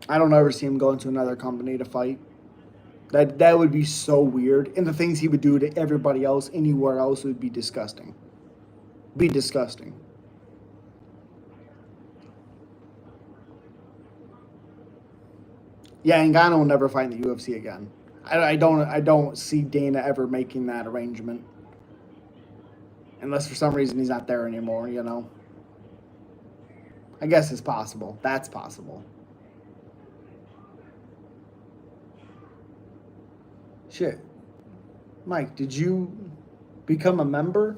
I don't ever see him going to another company to fight. That would be so weird. And the things he would do to everybody else anywhere else would be disgusting. Be disgusting. Yeah, Ngannou will never fight in the UFC again. I don't see Dana ever making that arrangement. Unless for some reason he's not there anymore, you know. I guess it's possible. That's possible. Shit. Mike, did you become a member?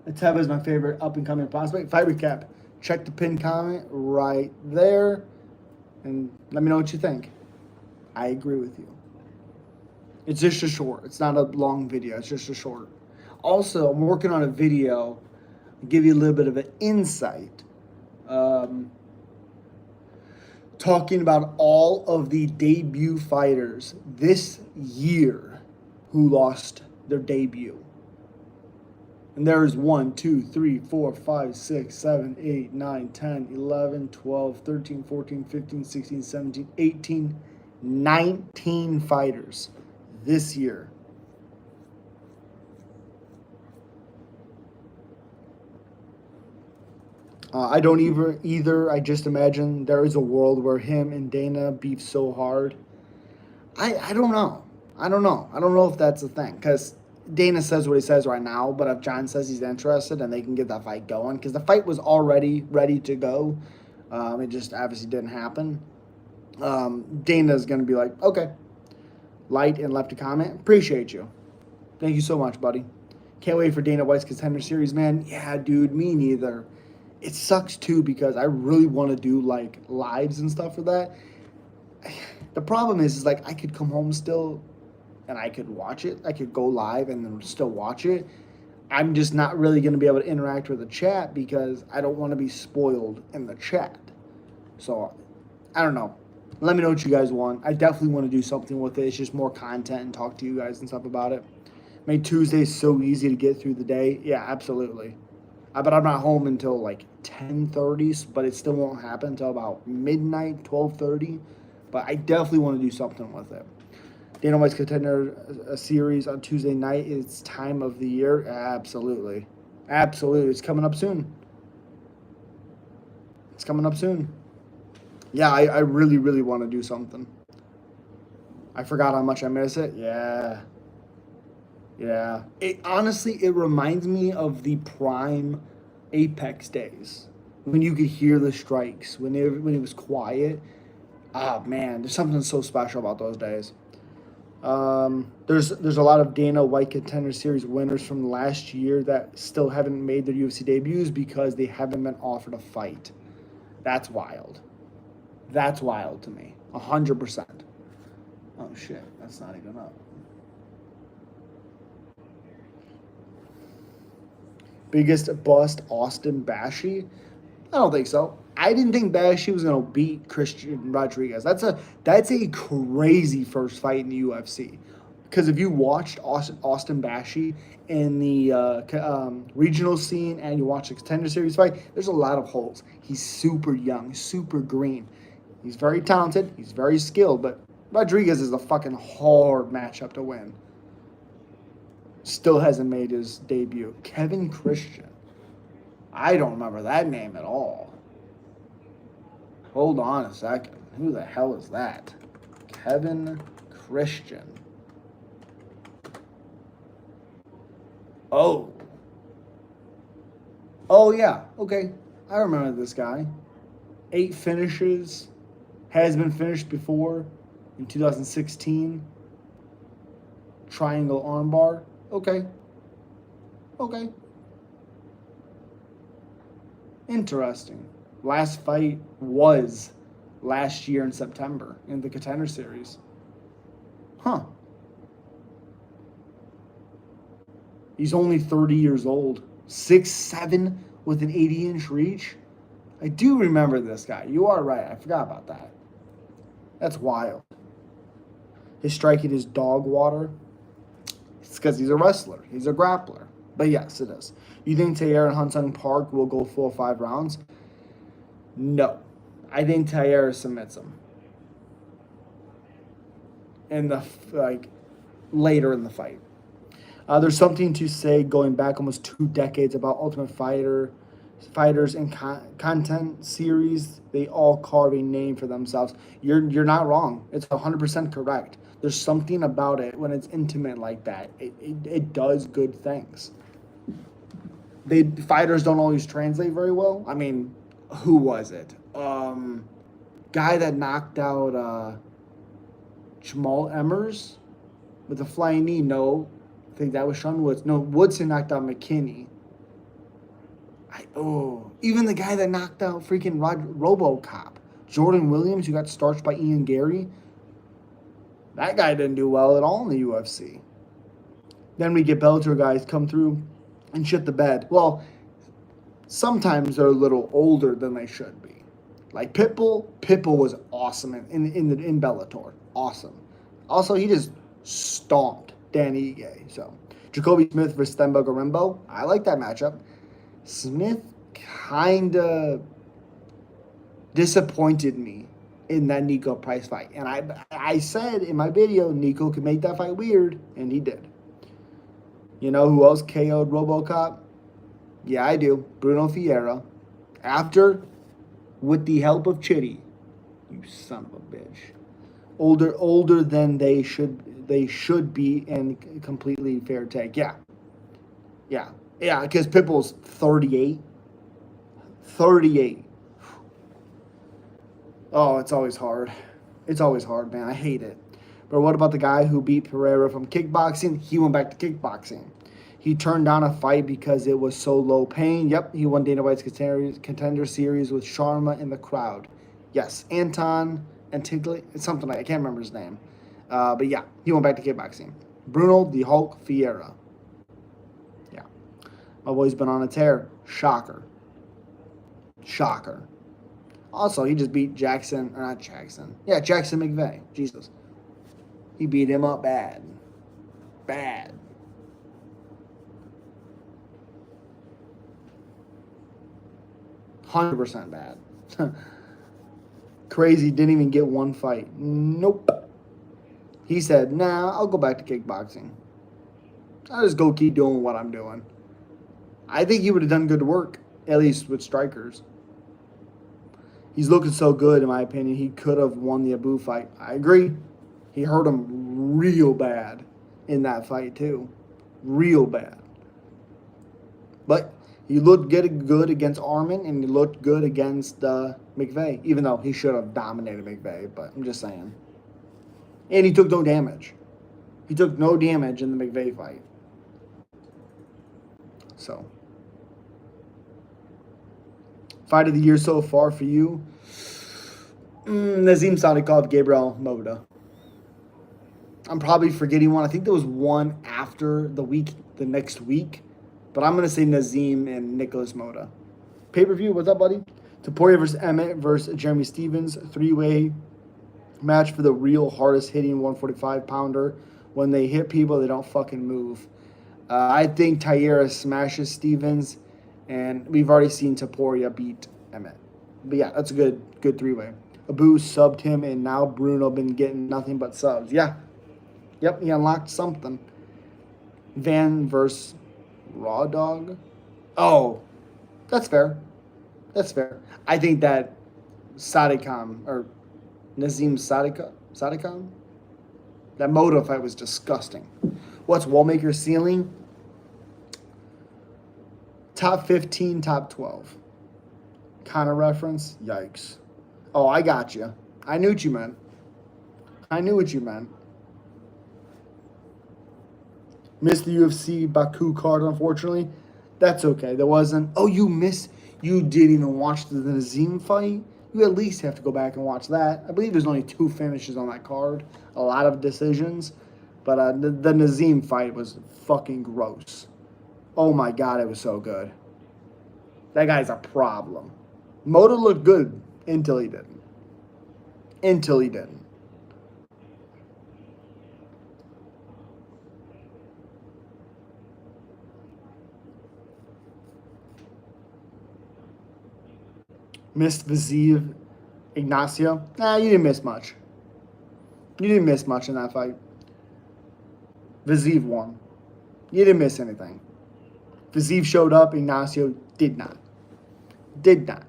Ateba is my favorite up-and-coming prospect. Fight recap. Check the pinned comment right there. And let me know what you think. I agree with you. It's just a short. It's not a long video. It's just a short. Also, I'm working on a video to give you a little bit of an insight. Talking about all of the debut fighters this year who lost their debut. And there is 1, 2, 3, 4, 5, 6, 7, 8, 9, 10, 11, 12, 13, 14, 15, 16, 17, 18, 19 fighters this year. I don't either. I just imagine there is a world where him and Dana beef so hard. I don't know. I don't know if that's a thing. Because Dana says what he says right now. But if John says he's interested and they can get that fight going. Because the fight was already ready to go. It just obviously didn't happen. Dana's going to be like, okay. Light and left a comment. Appreciate you. Thank you so much, buddy. Can't wait for Dana White's Contender Series, man. Yeah, dude, me neither. It sucks too because I really want to do like lives and stuff for that. The problem is like I could come home still and I could watch it. I could go live and then still watch it. I'm just not really going to be able to interact with the chat because I don't want to be spoiled in the chat. So I don't know. Let me know what you guys want. I definitely want to do something with it. It's just more content and talk to you guys and stuff about it. Make Tuesdays so easy to get through the day. Yeah, absolutely. But I'm not home until like 10:30, but it still won't happen until about midnight, 12:30. But I definitely want to do something with it. Dana White's Contender series on Tuesday night. It's time of the year. Absolutely. Absolutely. It's coming up soon. It's coming up soon. Yeah, I really, really want to do something. I forgot how much I miss it. Yeah. Yeah. It honestly, it reminds me of the prime Apex days when you could hear the strikes, when it was quiet. Ah, man, there's something so special about those days. There's a lot of Dana White Contender Series winners from last year that still haven't made their UFC debuts because they haven't been offered a fight. That's wild. That's wild to me. 100%. Oh shit, that's not even up. Biggest bust, Austin Bashi? I don't think so. I didn't think Bashi was gonna beat Christian Rodriguez. That's a crazy first fight in the UFC. Because if you watched Austin Bashi in the regional scene and you watch the Contender Series fight, there's a lot of holes. He's super young, super green. He's very talented. He's very skilled, but Rodriguez is a fucking hard matchup to win. Still hasn't made his debut. Kevin Christian. I don't remember that name at all. Hold on a second. Who the hell is that? Kevin Christian. Oh. Oh, yeah. Okay. I remember this guy. 8 finishes. Has been finished before in 2016. Triangle armbar. Okay. Okay. Interesting. Last fight was last year in September in the Contender Series. Huh. He's only 30 years old. 6'7" with an 80-inch reach. I do remember this guy. You are right. I forgot about that. That's wild. His striking is dog water. It's because he's a wrestler. He's a grappler. But yes, it is. You think Taira and Hansung Park will go 4 or 5 rounds? No. I think Taira submits him. In the, later in the fight. There's something to say going back almost 2 decades about Ultimate fighters and content series. They all carve a name for themselves. You're not wrong. It's 100% correct. There's something about it when it's intimate like that. It does good things. Fighters don't always translate very well. I mean, who was it? Guy that knocked out Jamal Emmers with a flying knee. No, I think that was Sean Woods. No, Woodson knocked out McKinney. Even the guy that knocked out freaking RoboCop, Jordan Williams, who got starched by Ian Gary. That guy didn't do well at all in the UFC. Then we get Bellator guys come through and shit the bed. Well, sometimes they're a little older than they should be. Like Pitbull. Pitbull was awesome in Bellator. Awesome. Also, he just stomped Danny Ige. So, Jacoby Smith versus Themba Gorimbo. I like that matchup. Smith kind of disappointed me in that Nico Price fight. And I said in my video, Nico could make that fight weird, and he did. You know who else KO'd RoboCop? Yeah, I do. Bruno Vieira. After, with the help of Chitty. You son of a bitch. Older than they should be, and completely fair take. Yeah, because Pitbull's 38. 38. Oh, it's always hard. It's always hard, man. I hate it. But what about the guy who beat Pereira from kickboxing? He went back to kickboxing. He turned down a fight because it was so low pain. Yep, he won Dana White's Contender Series with Sharma in the crowd. Yes, Anton Antigli, something like I can't remember his name. But yeah, he went back to kickboxing. Bruno the Hulk Vieira. Yeah. My boy's been on a tear. Shocker. Also, he just beat Jackson, or not Jackson. Yeah, Jackson McVeigh. Jesus. He beat him up bad. Bad. %100 bad. Crazy, didn't even get one fight. Nope. He said, nah, I'll go back to kickboxing. I'll just go keep doing what I'm doing. I think he would have done good work, at least with strikers. He's looking so good, in my opinion. He could have won the Abu fight. I agree. He hurt him real bad in that fight, too. Real bad. But he looked good against Arman, and he looked good against McVeigh, even though he should have dominated McVeigh, but I'm just saying. And he took no damage. He took no damage in the McVeigh fight. So, fight of the year so far for you? Nazim Sadikov, Gabriel Moda. I'm probably forgetting one. I think there was one after the next week. But I'm going to say Nazim and Nicholas Moda. Pay-per-view, what's up, buddy? Taporia versus Emmett versus Jeremy Stevens. 3-way match for the real hardest hitting 145-pounder. When they hit people, they don't fucking move. I think Taira smashes Stevens. And we've already seen Taporia beat Emmett. But yeah, that's a good 3-way. Abu subbed him, and now Bruno been getting nothing but subs. Yeah. Yep, he unlocked something. Van versus Raw Dog. Oh, that's fair. That's fair. I think that Sadikam, or Nazim Sadikam, that Moto fight was disgusting. What's Wallmaker's ceiling? Top 15, top 12. Kind of reference? Yikes. Oh, I got you. I knew what you meant. I knew what you meant. Missed the UFC Baku card, unfortunately. That's okay. There wasn't. Oh, you didn't even watch the Nazim fight? You at least have to go back and watch that. I believe there's only 2 finishes on that card. A lot of decisions. But the Nazim fight was fucking gross. Oh my God, it was so good. That guy's a problem. Moto looked good until he didn't. Until he didn't. Missed Vaziv Ignacio. Nah, you didn't miss much. You didn't miss much in that fight. Vaziv won. You didn't miss anything. Vaziv showed up. Ignacio did not. Did not.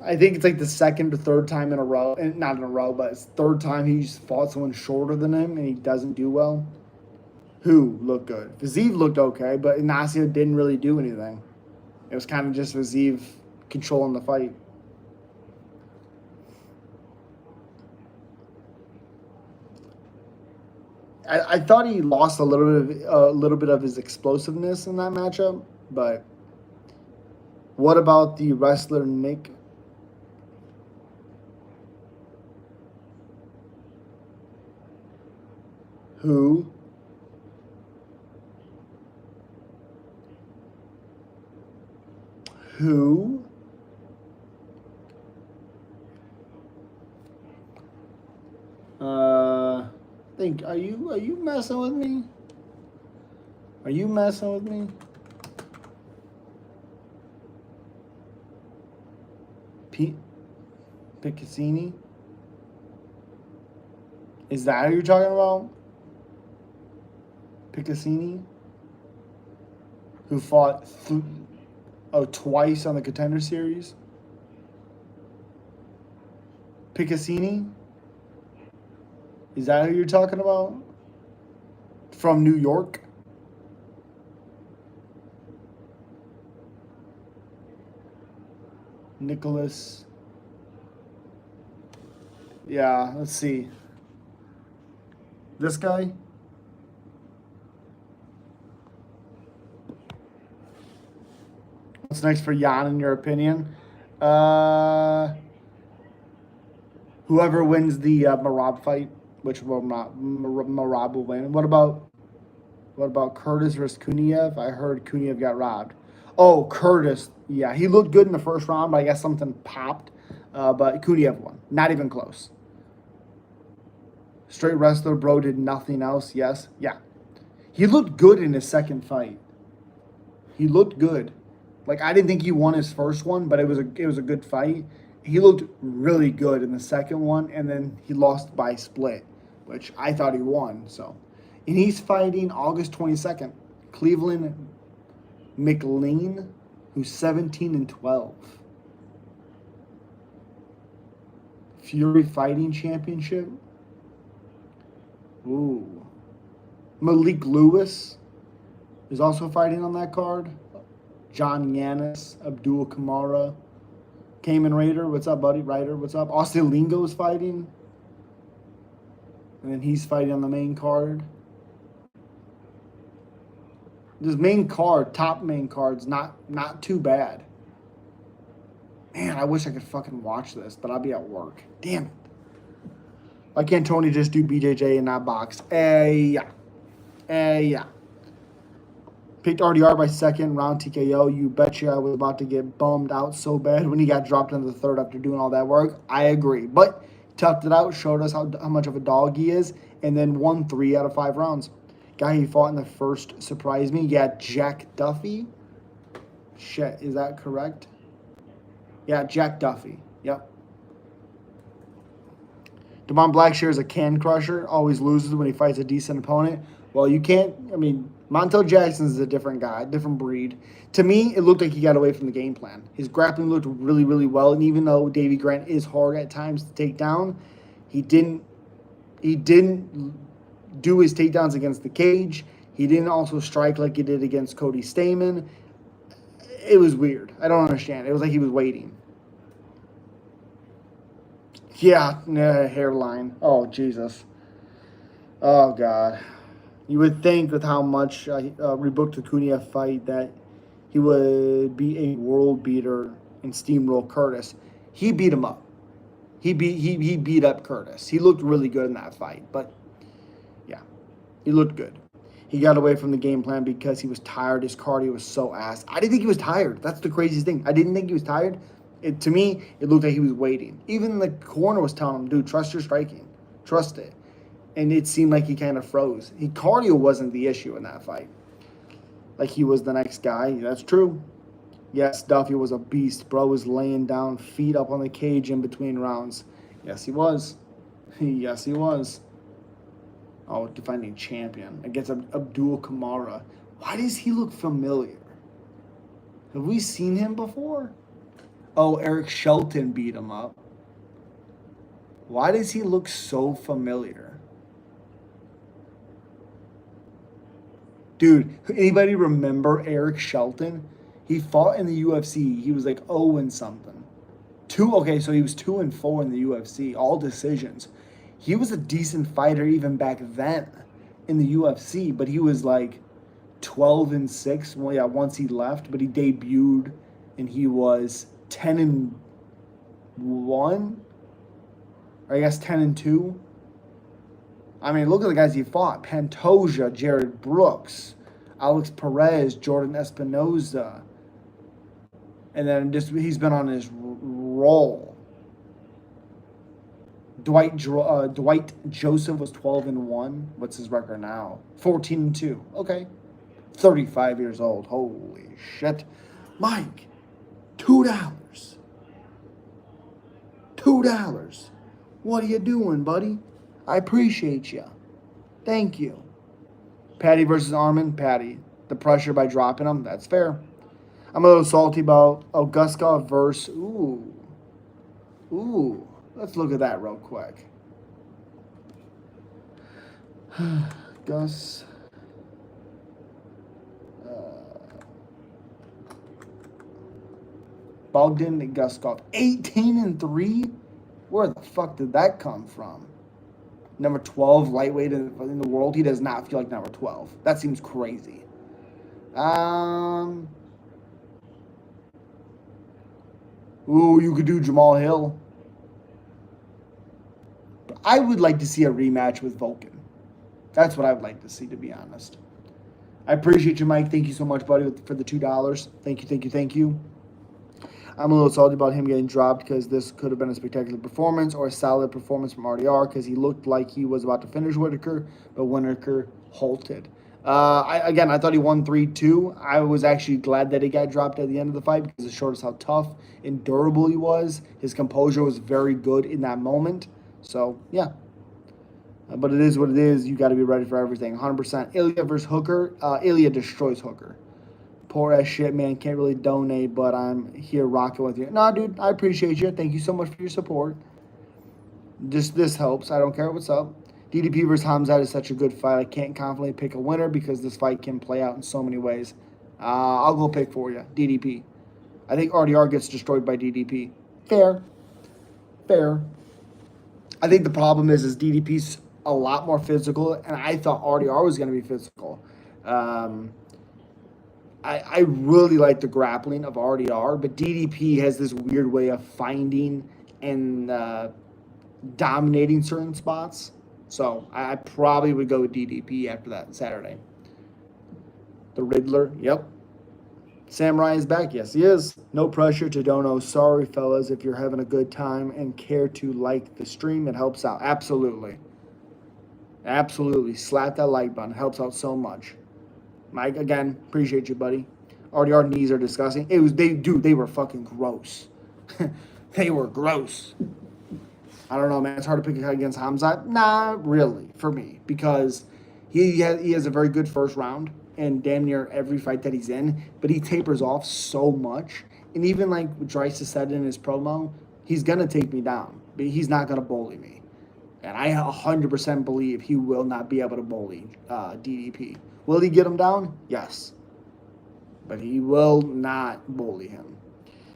I think it's like the second or third time in a row. Not in a row, but it's third time he's fought someone shorter than him and he doesn't do well. Who looked good? Vaziv looked okay, but Ignacio didn't really do anything. It was kind of just Vaziv controlling the fight. I thought he lost a little bit of his explosiveness in that matchup, but what about the wrestler Nick? Who? Think are you messing with me? Are you messing with me? Picassini? Is that who you're talking about? Picassini? Who fought twice on the Contender Series? Picassini? Is that who you're talking about? From New York? Nicholas. Yeah, let's see. This guy? What's next for Jan, in your opinion? Whoever wins the Marab fight, which will not Marab will win. What about Curtis versus Kuniev? I heard Kuniev got robbed. Oh, Curtis. Yeah, he looked good in the first round, but I guess something popped. But Kuniev won. Not even close. Straight wrestler, bro, did nothing else. Yes. Yeah. He looked good in his second fight. He looked good. Like I didn't think he won his first one, but it was a good fight. He looked really good in the second one, and then he lost by split, which I thought he won. So, and he's fighting August 22nd, Cleveland McLean, who's 17-12. Fury Fighting Championship. Ooh. Malik Lewis is also fighting on that card. John Yanis, Abdul Kamara, Cayman Raider. What's up, buddy? Ryder, what's up? Austin Lingo is fighting. And then he's fighting on the main card. This main card, top main card's not too bad. Man, I wish I could fucking watch this, but I'll be at work. Damn it. Why can't Tony just do BJJ and not box? Yeah. Yeah. Picked RDR by second round TKO. You betcha I was about to get bummed out so bad when he got dropped into the third after doing all that work. I agree. But toughed it out, showed us how much of a dog he is, and then won 3 out of 5 rounds. Guy he fought in the first surprised me. Yeah, Jack Duffy. Shit, is that correct? Yeah, Jack Duffy. Yep. Devon Blackshear is a can crusher. Always loses when he fights a decent opponent. Well, you can't. I mean, Montel Jackson is a different guy, different breed. To me, it looked like he got away from the game plan. His grappling looked really, really well. And even though Davey Grant is hard at times to take down, he didn't do his takedowns against the cage. He didn't also strike like he did against Cody Stamen. It was weird. I don't understand. It was like he was waiting. Yeah, hairline. Oh, Jesus. Oh, God. You would think with how much rebooked the Kuniev fight that he would be a world beater and steamroll Curtis. He beat him up. He beat up Curtis. He looked really good in that fight. But, yeah, he looked good. He got away from the game plan because he was tired. His cardio was so ass. I didn't think he was tired. That's the craziest thing. I didn't think he was tired. To me, it looked like he was waiting. Even the corner was telling him, dude, trust your striking. Trust it. And it seemed like he kind of froze. Cardio wasn't the issue in that fight. Like he was the next guy. That's true. Yes, Duffy was a beast. Bro was laying down, feet up on the cage in between rounds. Yes, he was. Yes, he was. Oh, defending champion against Abdul Kamara. Why does he look familiar? Have we seen him before? Oh, Eric Shelton beat him up. Why does he look so familiar? Dude, anybody remember Eric Shelton? He fought in the UFC. He was like 0 and something. So he was 2-4 in the UFC, all decisions. He was a decent fighter even back then in the UFC, but he was like 12-6. Well, yeah, once he left, but he debuted and he was 10-1, or I guess 10-2. I mean, look at the guys he fought: Pantoja, Jared Brooks, Alex Perez, Jordan Espinoza, and then he's been on his roll. Dwight Joseph was 12-1. What's his record now? 14-2. Okay, 35 years old. Holy shit, Mike. $2. $2. What are you doing, buddy? I appreciate you. Thank you. Patty versus Armin. Patty. The pressure by dropping him. That's fair. I'm a little salty about Guskov versus... Ooh. Let's look at that real quick. Gus... Bogdan Guskov. 18-3? Where the fuck did that come from? Number 12 lightweight in the world. He does not feel like number 12. That seems crazy. You could do Jamal Hill. But I would like to see a rematch with Vulcan. That's what I would like to see, to be honest. I appreciate you, Mike. Thank you so much, buddy, for the $2. Thank you, thank you, thank you. I'm a little salty about him getting dropped because this could have been a spectacular performance or a solid performance from RDR because he looked like he was about to finish Whitaker, but Whitaker halted. I thought he won 3-2. I was actually glad that he got dropped at the end of the fight because it showed us how tough and durable he was. His composure was very good in that moment. So, yeah. But it is what it is. You got to be ready for everything. 100%. Ilya versus Hooker. Ilya destroys Hooker. Poor ass shit, man. Can't really donate, but I'm here rocking with you. Nah, dude, I appreciate you. Thank you so much for your support. Just this helps. I don't care what's up. DDP versus Hamzat is such a good fight. I can't confidently pick a winner because this fight can play out in so many ways. I'll go pick for you, DDP. I think RDR gets destroyed by DDP. Fair. I think the problem is DDP's a lot more physical, and I thought RDR was going to be physical. I really like the grappling of RDR, but DDP has this weird way of finding and dominating certain spots. So I probably would go with DDP after that Saturday. The Riddler, yep. Samurai is back. Yes, he is. No pressure to dono. Sorry, fellas, if you're having a good time and care to like the stream, it helps out. Absolutely. Absolutely. Slap that like button. It helps out so much. Mike, again, appreciate you, buddy. RDR knees are disgusting. They were fucking gross. They were gross. I don't know, man. It's hard to pick against Hamzat. Not really for me because he has a very good first round and damn near every fight that he's in, but he tapers off so much. And even like Dryce said in his promo, he's gonna take me down, but he's not gonna bully me. And I 100% believe he will not be able to bully DDP. Will he get him down? Yes. But he will not bully him.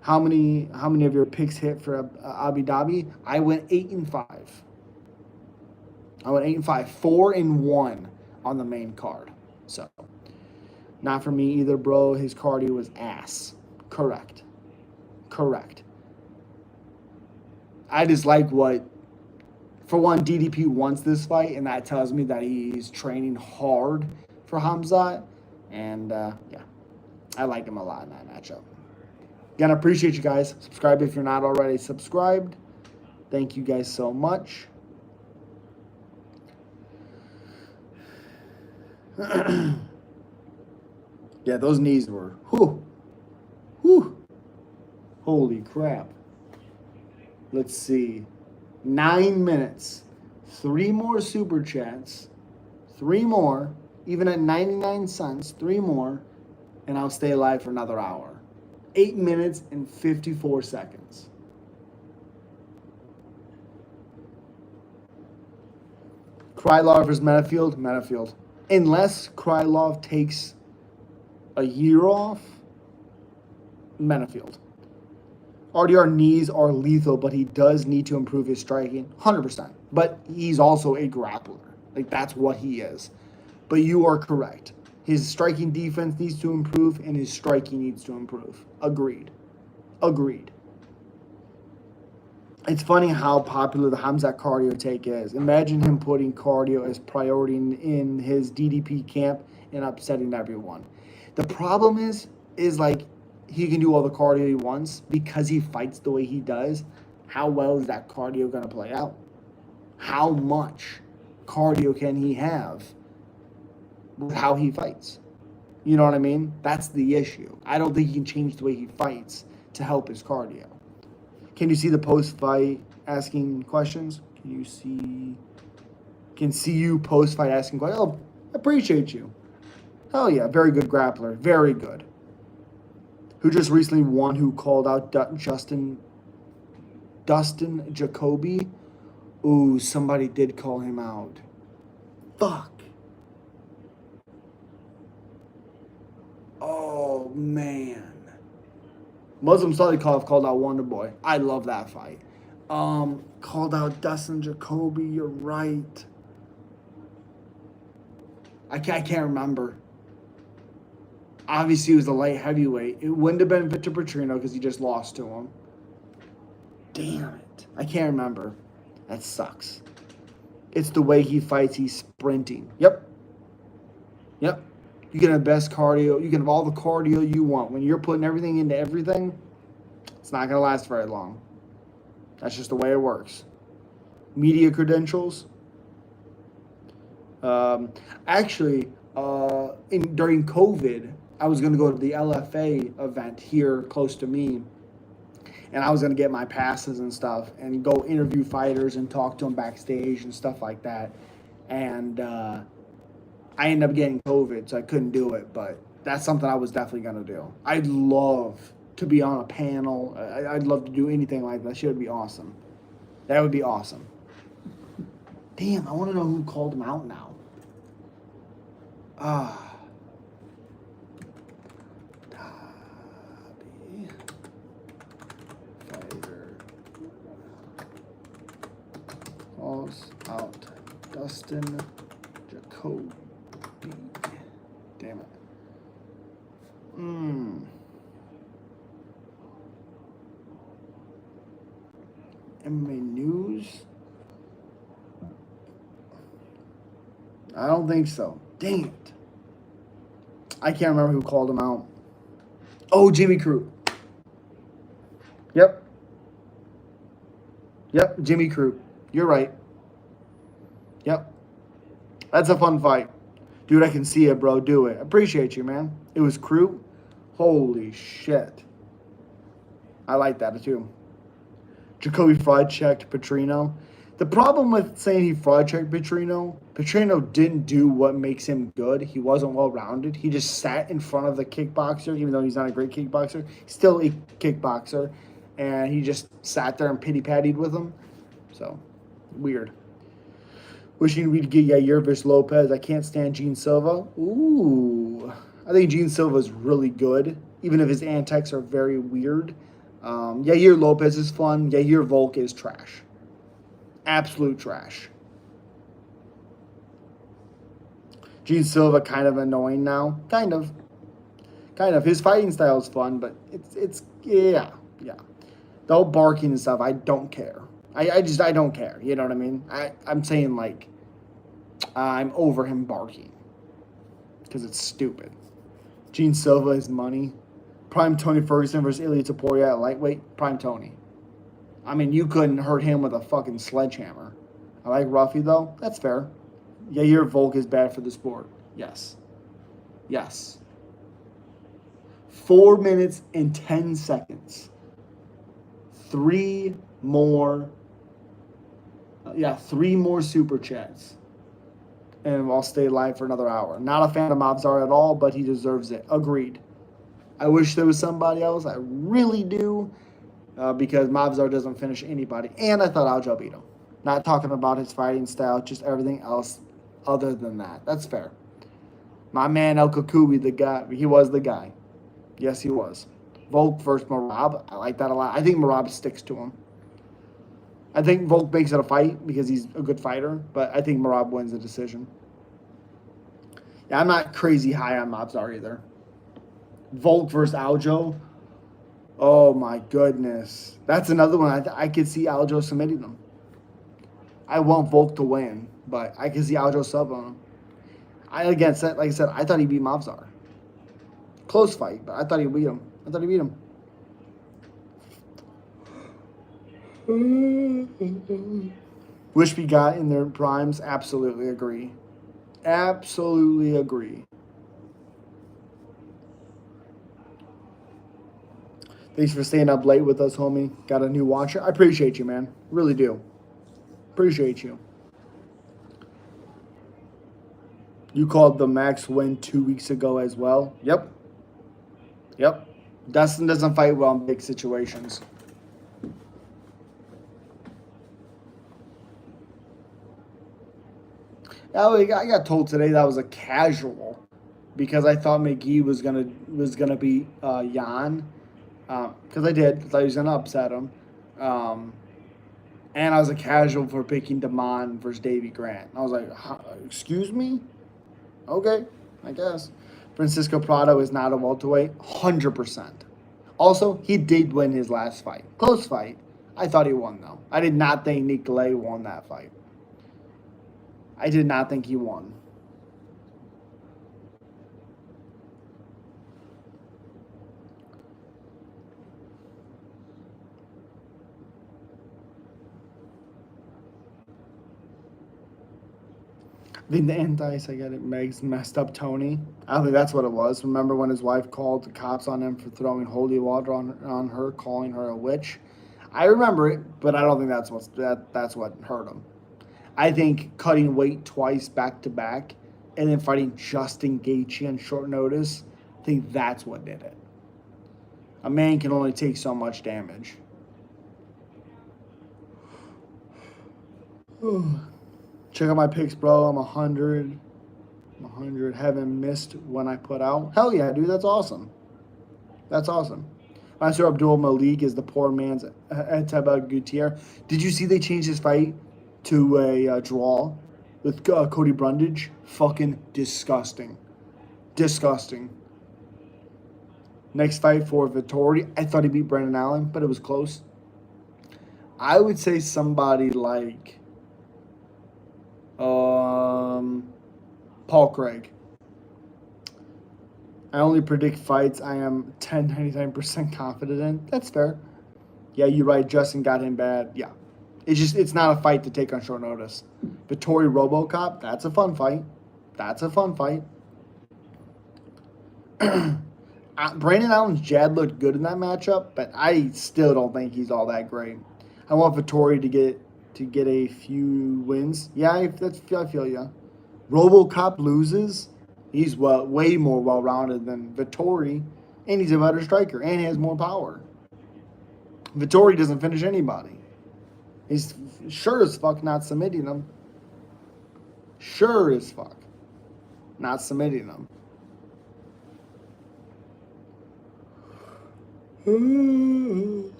How many of your picks hit for Abu Dhabi? I went 8-5. 4-1 on the main card. So, not for me either, bro. His cardio was ass. Correct. I just like for one, DDP wants this fight, and that tells me that he's training hard for Hamzat. And, yeah, I like him a lot in that matchup. Again, I appreciate you guys. Subscribe if you're not already subscribed. Thank you guys so much. Yeah, those knees were, whew. Holy crap. Let's see. 9 minutes. 3 more super chats. 3 more. Even at 99 cents. 3 more. And I'll stay alive for another hour. 8 minutes and 54 seconds. Krylov versus Metafield. Unless Krylov takes a year off, Metafield. RDR knees are lethal, but he does need to improve his striking. 100%. But he's also a grappler. Like, that's what he is. But you are correct. His striking defense needs to improve, and his striking needs to improve. Agreed. It's funny how popular the Hamzat cardio take is. Imagine him putting cardio as priority in his DDP camp and upsetting everyone. The problem is like, he can do all the cardio he wants because he fights the way he does. How well is that cardio going to play out? How much cardio can he have with how he fights? You know what I mean? That's the issue. I don't think he can change the way he fights to help his cardio. Can you see the post-fight asking questions? Can see you post-fight asking questions? Oh, appreciate you. Hell yeah, very good grappler. Very good. Who just recently won, who called out Dustin Jacoby? Ooh, somebody did call him out. Fuck. Oh, man. Muslim Salikov called out Wonder Boy. I love that fight. Called out Dustin Jacoby. You're right. I can't remember. Obviously, it was a light heavyweight. It wouldn't have been Victor Petrino because he just lost to him. Damn it. I can't remember. That sucks. It's the way he fights. He's sprinting. Yep. You can have best cardio. You can have all the cardio you want. When you're putting everything into everything, it's not going to last very long. That's just the way it works. Media credentials. Actually, during COVID, I was going to go to the LFA event here close to me, and I was going to get my passes and stuff and go interview fighters and talk to them backstage and stuff like that. And I ended up getting COVID, so I couldn't do it, but that's something I was definitely going to do. I'd love to be on a panel. I'd love to do anything like that. That would be awesome. That would be awesome. Damn, I want to know who called him out now. Dobby. Fighter. Calls out Dustin Jacoby. Damn it. MMA news? I don't think so. Dang it. I can't remember who called him out. Oh, Jimmy Crew. Yep, Jimmy Crew. You're right. Yep. That's a fun fight. Dude, I can see it, bro. Do it. Appreciate you, man. It was Crew. Holy shit. I like that, too. Jacoby fraud checked Petrino. The problem with saying he fraud checked Petrino didn't do what makes him good. He wasn't well-rounded. He just sat in front of the kickboxer, even though he's not a great kickboxer. He's still a kickboxer. And he just sat there and pity-pattied with him. So, weird. Wishing we'd get Yair versus Lopez. I can't stand Gene Silva. Ooh. I think Gene Silva is really good, even if his antics are very weird. Yair Lopez is fun. Yair Volk is trash. Absolute trash. Gene Silva kind of annoying now. Kind of. His fighting style is fun, but it's yeah. The whole barking and stuff, I don't care. I don't care. You know what I mean? I'm saying, like, I'm over him barking. Because it's stupid. Gene Silva is money. Prime Tony Ferguson versus Ilya Taporia at lightweight. Prime Tony. I mean, you couldn't hurt him with a fucking sledgehammer. I like Ruffy, though. That's fair. Yair Volk is bad for the sport. Yes. 4 minutes and 10 seconds. 3 more super chats. And I'll stay live for another hour. Not a fan of Mobzar at all, but he deserves it. Agreed. I wish there was somebody else. I really do. Because Mobzar doesn't finish anybody. And I thought Aljo beat him. Not talking about his fighting style, just everything else other than that. That's fair. My man El Kakubi, the guy, he was the guy. Yes, he was. Volk versus Marab. I like that a lot. I think Marab sticks to him. I think Volk makes it a fight because he's a good fighter, but I think Marab wins the decision. Yeah, I'm not crazy high on Mobzar either. Volk versus Aljo. Oh, my goodness. That's another one. I could see Aljo submitting them. I want Volk to win, but I could see Aljo sub on him. Like I said, I thought he beat Mobzar. Close fight, but I thought he beat him. Wish we got in their primes. Absolutely agree. Thanks for staying up late with us, homie. Got a new watcher. I appreciate you, man. Really do. Appreciate you. You called the Max win 2 weeks ago as well. Yep. Dustin doesn't fight well in big situations. I got told today that was a casual because I thought McGee was gonna beat Jan. Because I thought he was gonna upset him. And I was a casual for picking Damon versus Davy Grant. I was like, excuse me? Okay, I guess. Francisco Prado is not a welterweight. 100%. Also, he did win his last fight. Close fight. I thought he won, though. I did not think Nicolay won that fight. I did not think he won. I think the anti-psychotic Megs messed up Tony. I don't think that's what it was. Remember when his wife called the cops on him for throwing holy water on her, calling her a witch? I remember it, but I don't think that's what hurt him. I think cutting weight twice back to back and then fighting Justin Gaethje on short notice, I think that's what did it. A man can only take so much damage. Check out my picks, bro. I'm 100. 100. Haven't missed when I put out. Hell yeah, dude. That's awesome. That's awesome. Master Abdul Malik is the poor man's Eteba Gutierrez. Did you see they changed his fight to a draw with Cody Brundage? Fucking disgusting. Disgusting. Next fight for Vettori. I thought he beat Brandon Allen, but it was close. I would say somebody like Paul Craig. I only predict fights I am 99% confident in. That's fair. Yeah, you're right. Justin got him bad. Yeah. It's not a fight to take on short notice. Vettori RoboCop, that's a fun fight. That's a fun fight. Brandon Allen's jab looked good in that matchup, but I still don't think he's all that great. I want Vettori to get a few wins. Yeah, I feel you. RoboCop loses. He's way more well-rounded than Vettori, and he's a better striker, and he has more power. Vettori doesn't finish anybody. He's sure as fuck not submitting them. Sure as fuck not submitting them.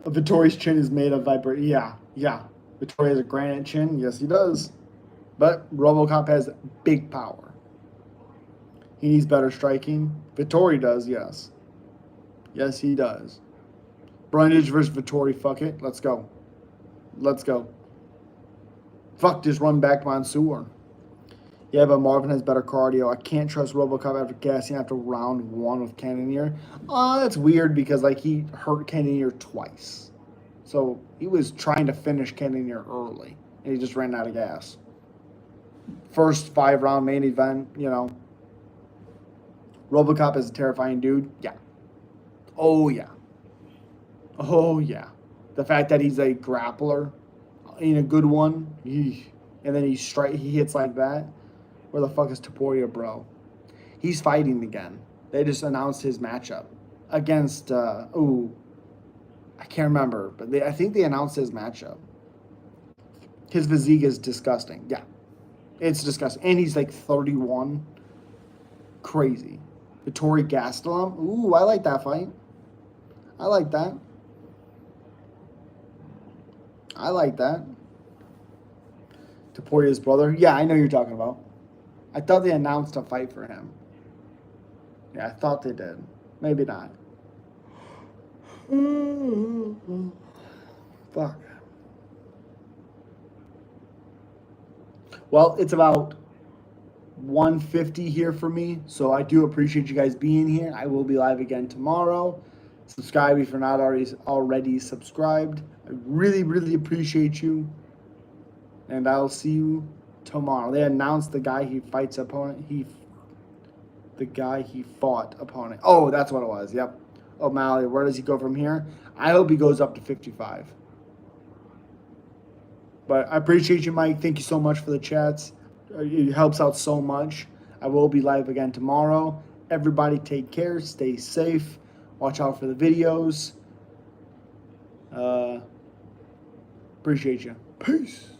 Vittori's chin is made of vibration. Yeah. Vettori has a granite chin. Yes, he does. But RoboCop has big power. He needs better striking. Vettori does, yes. Yes, he does. Brundage versus Vettori, fuck it. Let's go. Let's go. Fuck this run back Mansoor. Yeah, but Marvin has better cardio. I can't trust RoboCop after gassing after round 1 with Cannonier. That's weird because he hurt Cannonier twice. So he was trying to finish Cannonier early, and he just ran out of gas. First 5-round main event, RoboCop is a terrifying dude. Yeah. Oh, yeah. Oh, yeah. The fact that he's a grappler in a good one, and then he hits like that. Where the fuck is Taporia, bro? He's fighting again. They just announced his matchup against, I can't remember, but I think they announced his matchup. His physique is disgusting. Yeah. It's disgusting. And he's 31. Crazy. Vettori Gastelum. Ooh, I like that fight. I like that. I like that. Taporia's brother. Yeah, I know who you're talking about. I thought they announced a fight for him. Yeah, I thought they did. Maybe not. Fuck. Well, it's about 1:50 here for me, so I do appreciate you guys being here. I will be live again tomorrow. Subscribe if you're not already subscribed. I really, really appreciate you. And I'll see you tomorrow. They announced the guy he fights opponent. The guy he fought opponent. Oh, that's what it was. Yep. O'Malley. Where does he go from here? I hope he goes up to 55. But I appreciate you, Mike. Thank you so much for the chats. It helps out so much. I will be live again tomorrow. Everybody take care. Stay safe. Watch out for the videos. Appreciate you. Peace.